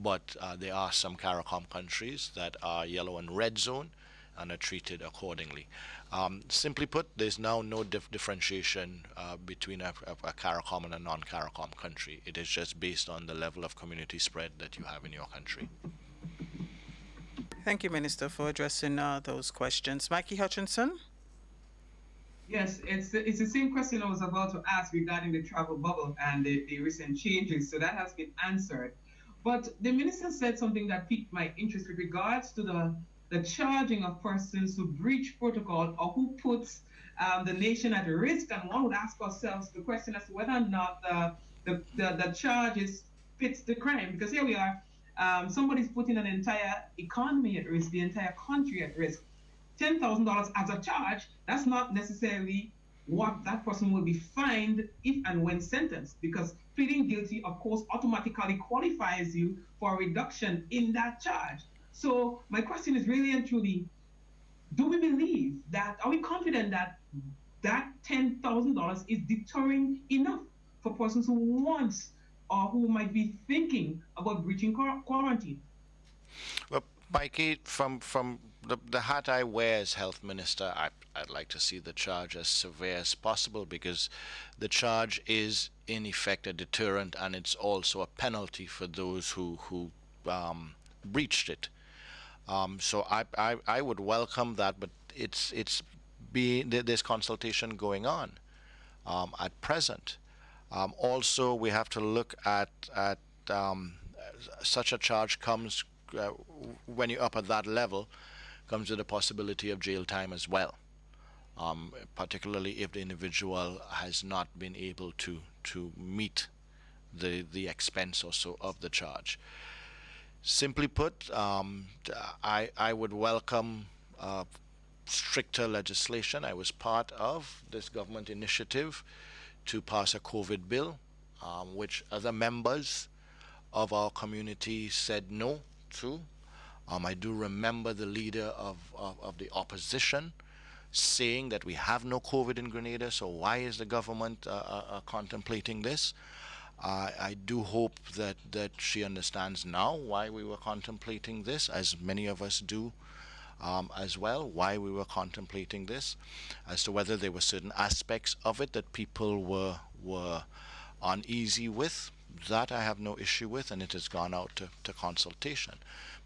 Speaker 1: But there are some CARICOM countries that are yellow and red zone, and are treated accordingly. Simply put, there's now no differentiation between a CARICOM and a non-CARICOM country. It is just based on the level of community spread that you have in your country.
Speaker 2: Thank you, Minister, for addressing those questions. Mikey Hutchinson?
Speaker 5: Yes, it's the same question I was about to ask regarding the travel bubble and the recent changes. So that has been answered. But the minister said something that piqued my interest with regards to the charging of persons who breach protocol or who puts the nation at risk. And one would ask ourselves the question as to whether or not the charges fits the crime. Because here we are, somebody's putting an entire economy at risk, the entire country at risk. $10,000 as a charge, that's not necessarily what that person will be fined if and when sentenced, because pleading guilty, of course, automatically qualifies you for a reduction in that charge. So my question is really and truly, do we believe that, are we confident that that $10,000 is deterring enough for persons who want or who might be thinking about breaching quarantine?
Speaker 1: Well, Mikey, from the hat I wear as health minister, I'd like to see the charge as severe as possible, because the charge is in effect a deterrent, and it's also a penalty for those who breached it. So I would welcome that, but there's consultation going on at present. Also, we have to look at such a charge comes when you're up at that level, comes with the possibility of jail time as well, particularly if the individual has not been able to meet the expense or so of the charge. Simply put, I would welcome stricter legislation. I was part of this government initiative to pass a COVID bill, which other members of our community said no to. I do remember the leader of the opposition saying that we have no COVID in Grenada, so why is the government contemplating this? I do hope that she understands now why we were contemplating this, as many of us do as well, why we were contemplating this, as to whether there were certain aspects of it that people were uneasy with. That I have no issue with, and it has gone out to consultation.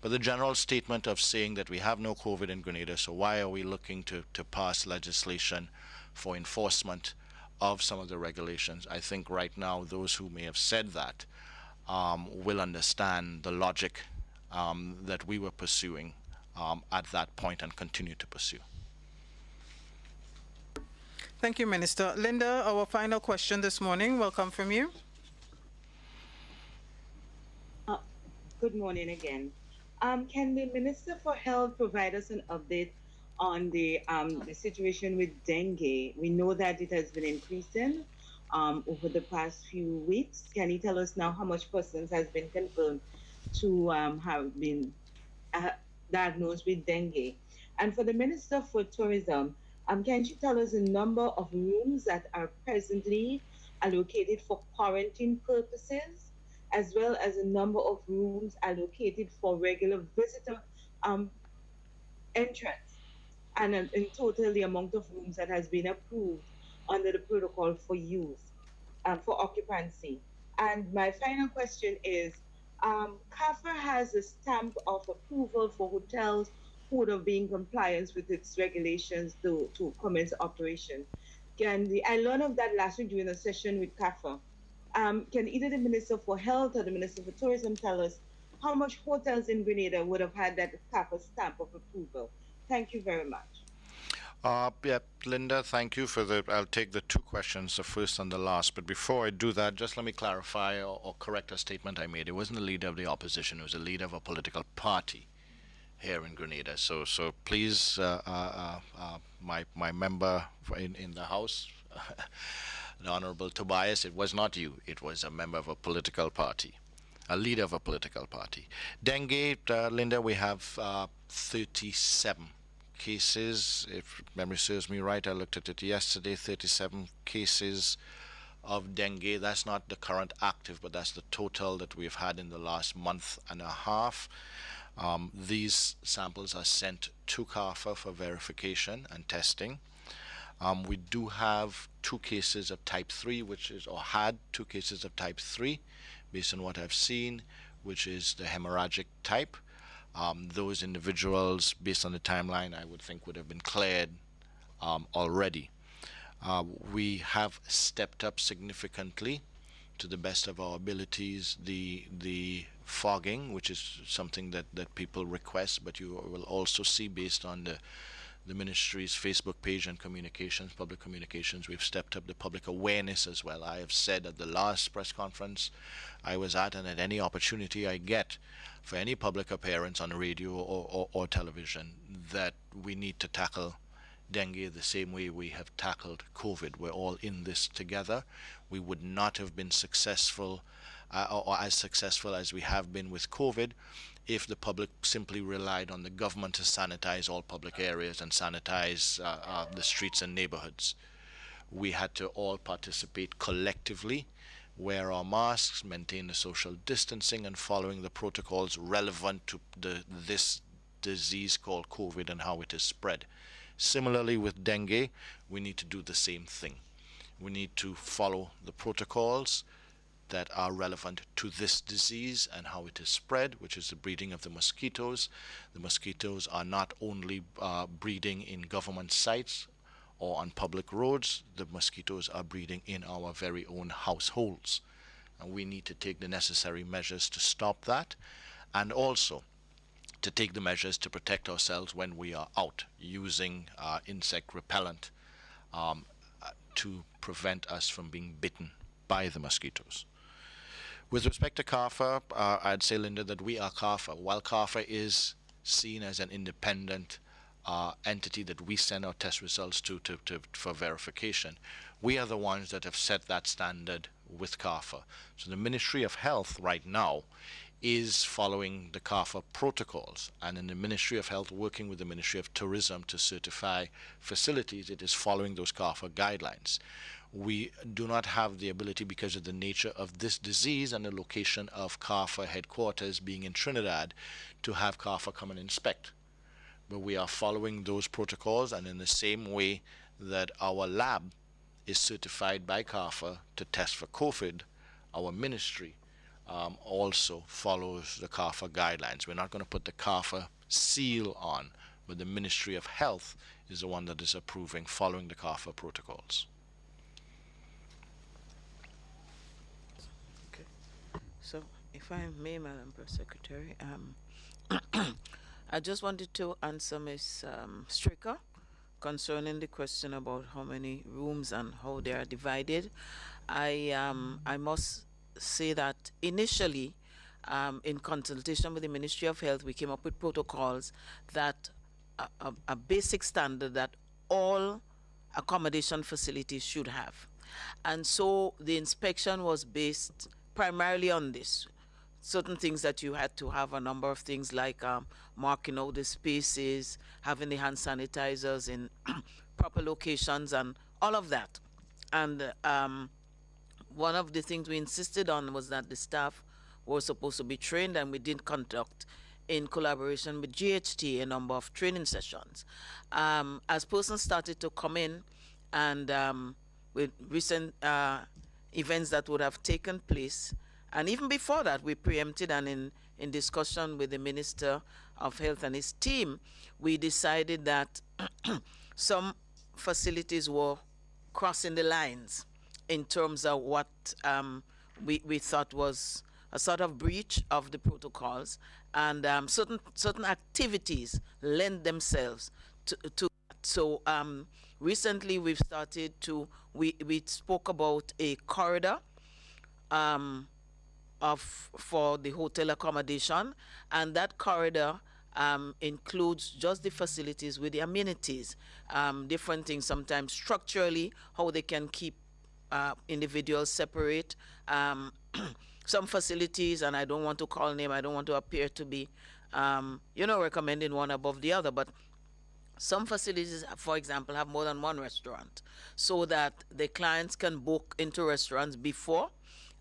Speaker 1: But the general statement of saying that we have no COVID in Grenada, so why are we looking to pass legislation for enforcement of some of the regulations? I think right now those who may have said that will understand the logic that we were pursuing at that point and continue to pursue.
Speaker 2: Thank you, Minister. Linda, our final question this morning will come from you.
Speaker 8: Good morning again. Can the Minister for Health provide us an update on the situation with dengue? We know that it has been increasing over the past few weeks. Can you tell us now how much persons has been confirmed to have been diagnosed with dengue? And for the Minister for Tourism, can you tell us the number of rooms that are presently allocated for quarantine purposes, as well as the number of rooms allocated for regular visitor entrance, and in total the amount of rooms that has been approved under the protocol for use, for occupancy? And my final question is, CAFA has a stamp of approval for hotels who would have been in compliance with its regulations to commence operation. I learned of that last week during a session with CAFA. Can either the Minister for Health or the Minister for Tourism tell us how much hotels in Grenada would have had that CAFA stamp of approval? Thank you very much.
Speaker 1: Yeah, Linda, thank you for I'll take the two questions, the first and the last. But before I do that, just let me clarify or correct a statement I made. It wasn't the leader of the opposition, it was the leader of a political party here in Grenada. So please, my member in the House, the Honorable Tobias, it was not you. It was a member of a political party, a leader of a political party. Dengue, Linda, we have 37 cases. If memory serves me right, I looked at it yesterday, 37 cases of dengue. That's not the current active, but that's the total that we've had in the last month and a half. These samples are sent to CARFA for verification and testing. We do have 2 cases of type 3, or had 2 cases of type 3, based on what I've seen, which is the hemorrhagic type. Those individuals, based on the timeline, I would think would have been cleared already. We have stepped up significantly, to the best of our abilities, the fogging, which is something that people request, but you will also see, based on the ministry's Facebook page and communications, public communications, we've stepped up the public awareness as well. I have said at the last press conference I was at, and at any opportunity I get for any public appearance on radio or television, that we need to tackle dengue the same way we have tackled COVID. We're all in this together. We would not have been successful or as successful as we have been with COVID if the public simply relied on the government to sanitize all public areas and sanitize the streets and neighborhoods. We had to all participate collectively, wear our masks, maintain the social distancing, and following the protocols relevant to this disease called COVID and how it is spread. Similarly with dengue, we need to do the same thing. We need to follow the protocols that are relevant to this disease and how it is spread, which is the breeding of the mosquitoes. The mosquitoes are not only breeding in government sites or on public roads, the mosquitoes are breeding in our very own households. And we need to take the necessary measures to stop that, and also to take the measures to protect ourselves when we are out, using insect repellent to prevent us from being bitten by the mosquitoes. With respect to CARFA, I'd say, Linda, that we are CARFA. While CARFA is seen as an independent entity that we send our test results to for verification, we are the ones that have set that standard with CARFA. So the Ministry of Health right now is following the CARFA protocols, and in the Ministry of Health, working with the Ministry of Tourism to certify facilities, it is following those CARFA guidelines. We do not have the ability, because of the nature of this disease and the location of CARFA headquarters being in Trinidad, to have CARFA come and inspect. But we are following those protocols, and in the same way that our lab is certified by CARFA to test for COVID, our ministry also follows the CARFA guidelines. We're not going to put the CARFA seal on, but the Ministry of Health is the one that is approving, following the CARFA protocols.
Speaker 3: Okay. So, if I may, Madam Press Secretary, I just wanted to answer Ms. Stricker concerning the question about how many rooms and how they are divided. I must say that initially, in consultation with the Ministry of Health, we came up with protocols that a basic standard that all accommodation facilities should have. And so the inspection was based primarily on this. Certain things that you had to have, a number of things like marking out the spaces, having the hand sanitizers in proper locations, and all of that. And one of the things we insisted on was that the staff were supposed to be trained, and we did conduct, in collaboration with GHT, a number of training sessions. As persons started to come in, and with recent events that would have taken place, and even before that, we preempted, and in discussion with the Minister of Health and his team, we decided that some facilities were crossing the lines in terms of what we thought was a sort of breach of the protocols, and certain activities lend themselves to that. So recently we've started to, we spoke about a corridor for the hotel accommodation, and that corridor includes just the facilities with the amenities, different things, sometimes structurally, how they can keep individuals separate. Some facilities, and I don't want to call name, I don't want to appear to be, recommending one above the other, but some facilities, for example, have more than one restaurant, so that the clients can book into restaurants before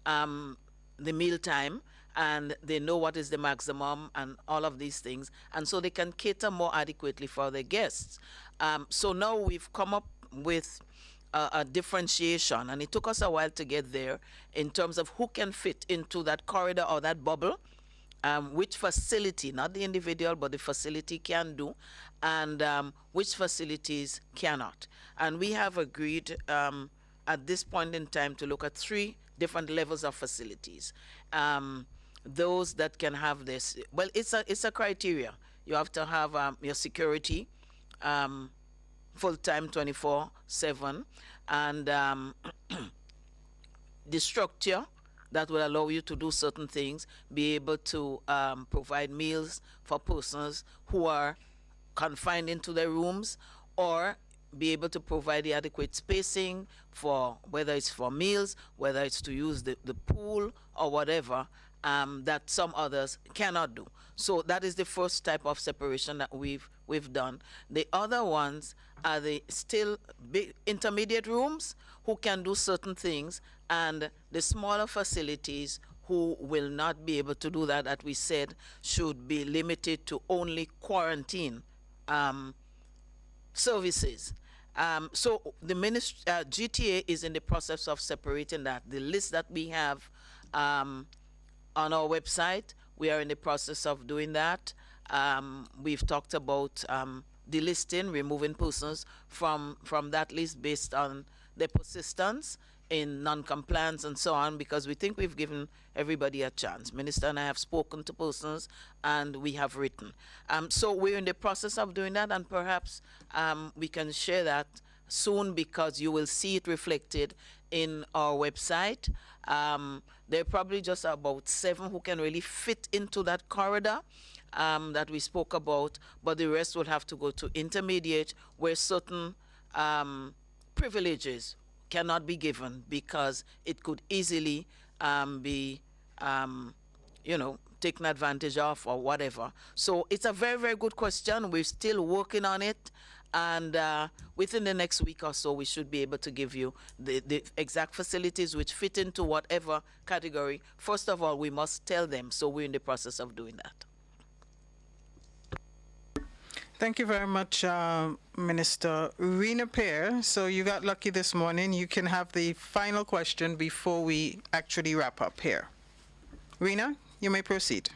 Speaker 3: the meal time, and they know what is the maximum and all of these things, and so they can cater more adequately for their guests. So now we've come up with a differentiation, and it took us a while to get there in terms of who can fit into that corridor or that bubble, which facility, not the individual, but the facility can do, and which facilities cannot. And we have agreed at this point in time to look at 3 different levels of facilities. Those that can have this, well, it's a criteria. You have to have your security, full-time 24/7, and the structure that will allow you to do certain things, be able to provide meals for persons who are confined into their rooms, or be able to provide the adequate spacing for whether it's for meals, whether it's to use the pool or whatever, that some others cannot do. So that is the first type of separation that we've done. The other ones are the still big intermediate rooms who can do certain things, and the smaller facilities who will not be able to do that, that we said should be limited to only quarantine services. So the GTA is in the process of separating that. The list that we have on our website, we are in the process of doing that. We've talked about delisting, removing persons from that list based on their persistence in non-compliance and so on, because we think we've given everybody a chance. Minister and I have spoken to persons, and we have written. So we're in the process of doing that, and perhaps we can share that soon, because you will see it reflected in our website. There are probably just about 7 who can really fit into that corridor that we spoke about, but the rest will have to go to intermediate, where certain privileges cannot be given because it could easily be, taken advantage of or whatever. So it's a very, very good question. We're still working on it. And within the next week or so, we should be able to give you the exact facilities which fit into whatever category. First of all, we must tell them. So we're in the process of doing that.
Speaker 2: Thank you very much, Minister. Rena Pear, so you got lucky this morning. You can have the final question before we actually wrap up here. Rena, you may proceed.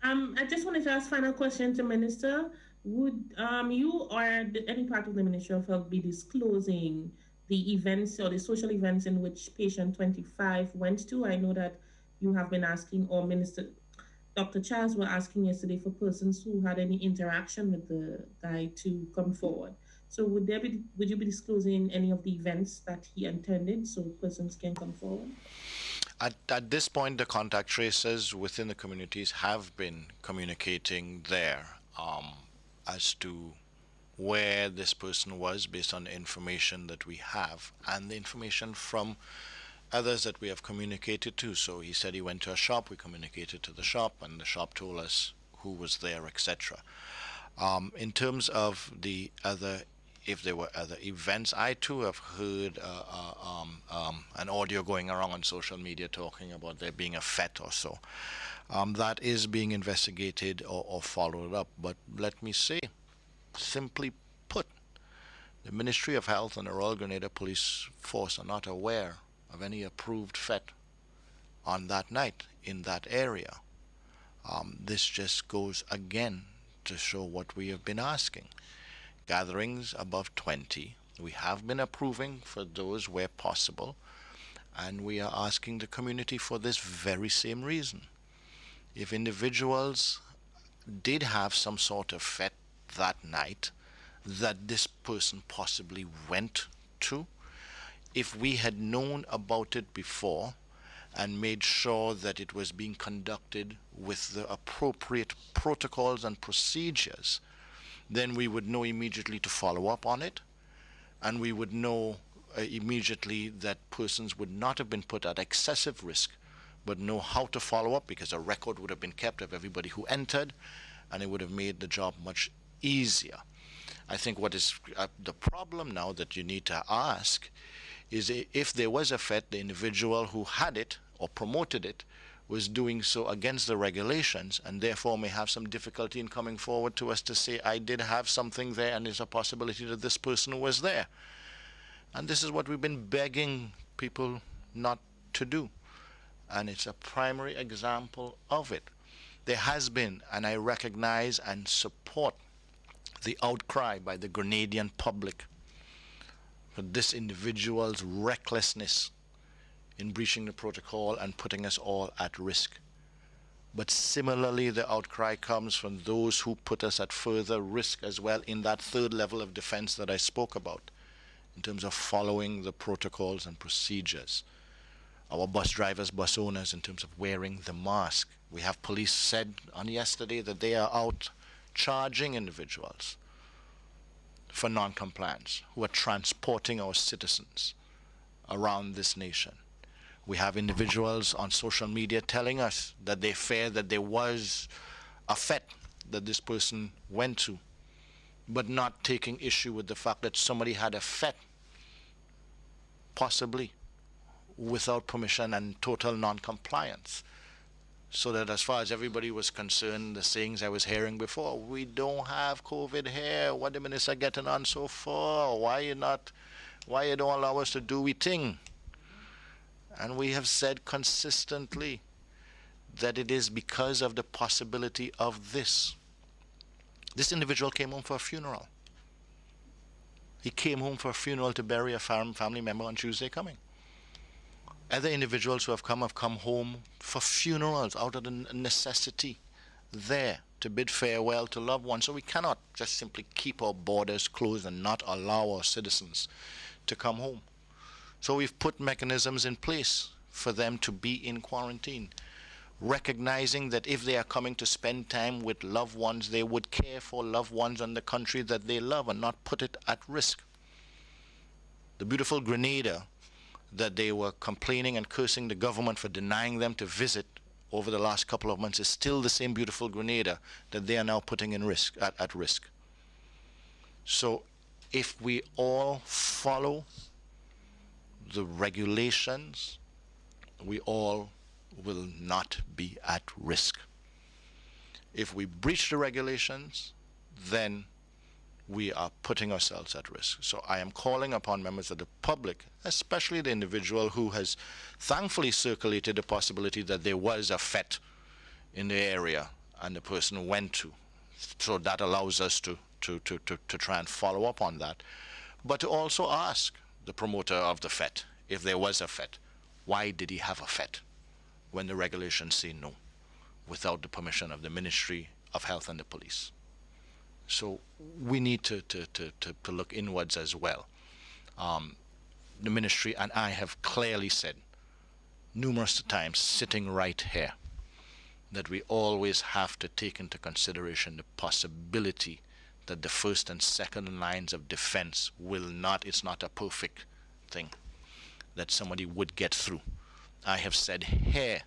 Speaker 7: I just wanted to ask final question to Minister. Would you or any part of the Ministry of Health be disclosing the events or the social events in which patient 25 went to? I know that you have been asking, or Dr. Charles were asking yesterday for persons who had any interaction with the guy to come forward. So would you be disclosing any of the events that he attended so persons can come forward?
Speaker 1: At this point, the contact tracers within the communities have been communicating there as to where this person was based on the information that we have and the information from others that we have communicated to. So he said he went to a shop, we communicated to the shop, and the shop told us who was there, etc. In terms of the other, if there were other events, I too have heard an audio going around on social media talking about there being a fete or so. That is being investigated or followed up. But let me say, simply put, the Ministry of Health and the Royal Grenada Police Force are not aware of any approved fete on that night in that area. This just goes again to show what we have been asking. Gatherings above 20, we have been approving for those where possible, and we are asking the community for this very same reason. If individuals did have some sort of fete that night that this person possibly went to, if we had known about it before and made sure that it was being conducted with the appropriate protocols and procedures, then we would know immediately to follow up on it, and we would know immediately that persons would not have been put at excessive risk, but know how to follow up, because a record would have been kept of everybody who entered, and it would have made the job much easier. I think what is the problem now that you need to ask is, if there was a fete, the individual who had it or promoted it was doing so against the regulations and therefore may have some difficulty in coming forward to us to say, I did have something there and there's a possibility that this person was there. And this is what we've been begging people not to do. And it's a primary example of it. There has been, and I recognize and support the outcry by the Grenadian public for this individual's recklessness in breaching the protocol and putting us all at risk. But similarly, the outcry comes from those who put us at further risk as well in that third level of defense that I spoke about, in terms of following the protocols and procedures. Our bus drivers, bus owners, in terms of wearing the mask. We have police said on yesterday that they are out charging individuals for non-compliance who are transporting our citizens around this nation. We have individuals on social media telling us that they fear that there was a fete that this person went to, but not taking issue with the fact that somebody had a fete, possibly without permission and total non-compliance. So that as far as everybody was concerned, the sayings I was hearing before, we don't have COVID here, what the minister getting on so far, why you don't allow us to do we thing? And we have said consistently that it is because of the possibility of this. This individual came home for a funeral. He came home for a funeral to bury a family member on Tuesday coming. Other individuals who have come home for funerals out of the necessity there to bid farewell to loved ones. So we cannot just simply keep our borders closed and not allow our citizens to come home. So we've put mechanisms in place for them to be in quarantine, recognizing that if they are coming to spend time with loved ones, they would care for loved ones and the country that they love and not put it at risk. The beautiful Grenada that they were complaining and cursing the government for denying them to visit over the last couple of months is still the same beautiful Grenada that they are now putting in risk at risk. So if we all follow the regulations, we all will not be at risk. If we breach the regulations, then we are putting ourselves at risk. So I am calling upon members of the public, especially the individual who has thankfully circulated the possibility that there was a fete in the area and the person went to. So that allows us to try and follow up on that. But to also ask the promoter of the fete, if there was a fete, why did he have a fete when the regulations say no, without the permission of the Ministry of Health and the police? So we need to look inwards as well. The ministry and I have clearly said numerous times, sitting right here, that we always have to take into consideration the possibility that the first and second lines of defense it's not a perfect thing, that somebody would get through. I have said here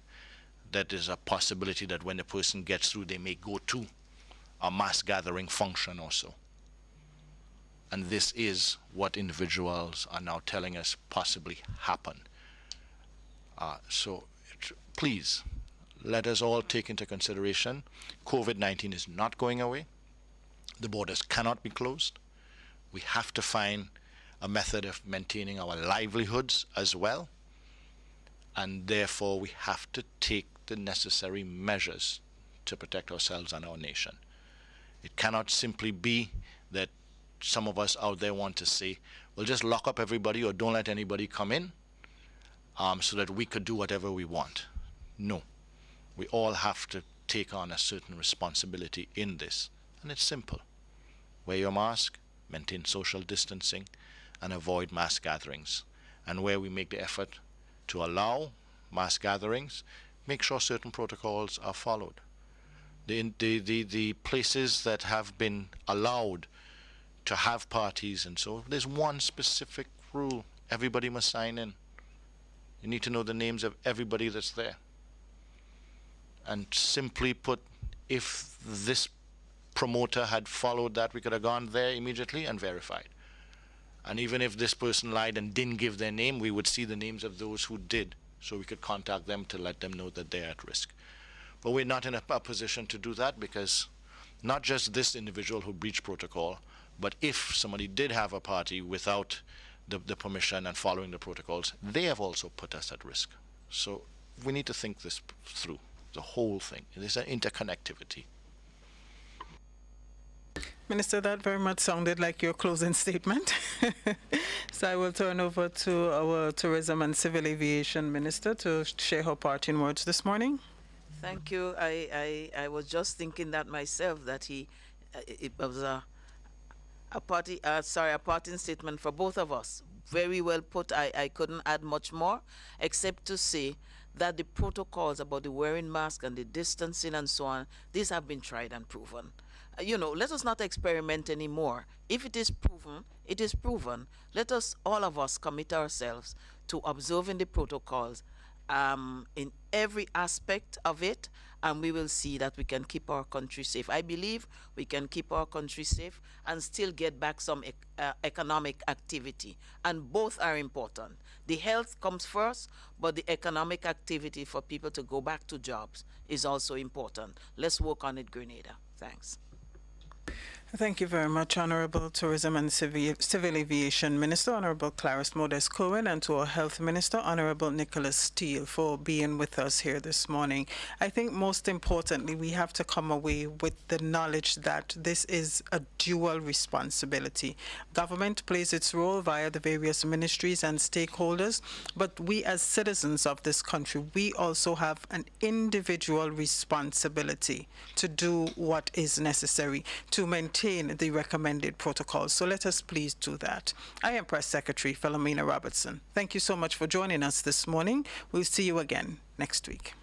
Speaker 1: that there's a possibility that when the person gets through, they may go to a mass gathering function also. And this is what individuals are now telling us possibly happened. So please, let us all take into consideration COVID-19 is not going away. The borders cannot be closed. We have to find a method of maintaining our livelihoods as well. And therefore, we have to take the necessary measures to protect ourselves and our nation. It cannot simply be that some of us out there want to say, well, just lock up everybody or don't let anybody come in so that we could do whatever we want. No. We all have to take on a certain responsibility in this. And it's simple. Wear your mask, maintain social distancing, and avoid mass gatherings. And where we make the effort to allow mass gatherings, make sure certain protocols are followed. The places that have been allowed to have parties and so, there's one specific rule. Everybody must sign in. You need to know the names of everybody that's there. And simply put, if this promoter had followed that, we could have gone there immediately and verified. And even if this person lied and didn't give their name, we would see the names of those who did so we could contact them to let them know that they're at risk. But we're not in a position to do that because not just this individual who breached protocol, but if somebody did have a party without the permission and following the protocols, they have also put us at risk. So we need to think this through, the whole thing. There's an interconnectivity.
Speaker 2: Minister, that very much sounded like your closing statement. So I will turn over to our Tourism and Civil Aviation Minister to share her parting words this morning.
Speaker 3: Thank you. I was just thinking that myself, that it was a parting statement for both of us. Very well put. I couldn't add much more, except to say that the protocols about the wearing mask and the distancing and so on, these have been tried and proven. Let us not experiment anymore. If it is proven, it is proven. Let us, all of us, commit ourselves to observing the protocols in every aspect of it, and we will see that we can keep our country safe. I believe we can keep our country safe and still get back some economic activity, and both are important. The health comes first, but the economic activity for people to go back to jobs is also important. Let's work on it, Grenada. Thanks.
Speaker 2: Thank you very much, Honorable Tourism and Civil Aviation Minister, Honorable Clarice Modest-Cohen, and to our Health Minister, Honorable Nicholas Steele, for being with us here this morning. I think most importantly, we have to come away with the knowledge that this is a dual responsibility. Government plays its role via the various ministries and stakeholders, but we as citizens of this country, we also have an individual responsibility to do what is necessary to maintain the recommended protocols. So let us please do that. I am Press Secretary Philomena Robertson. Thank you so much for joining us this morning. We'll see you again next week.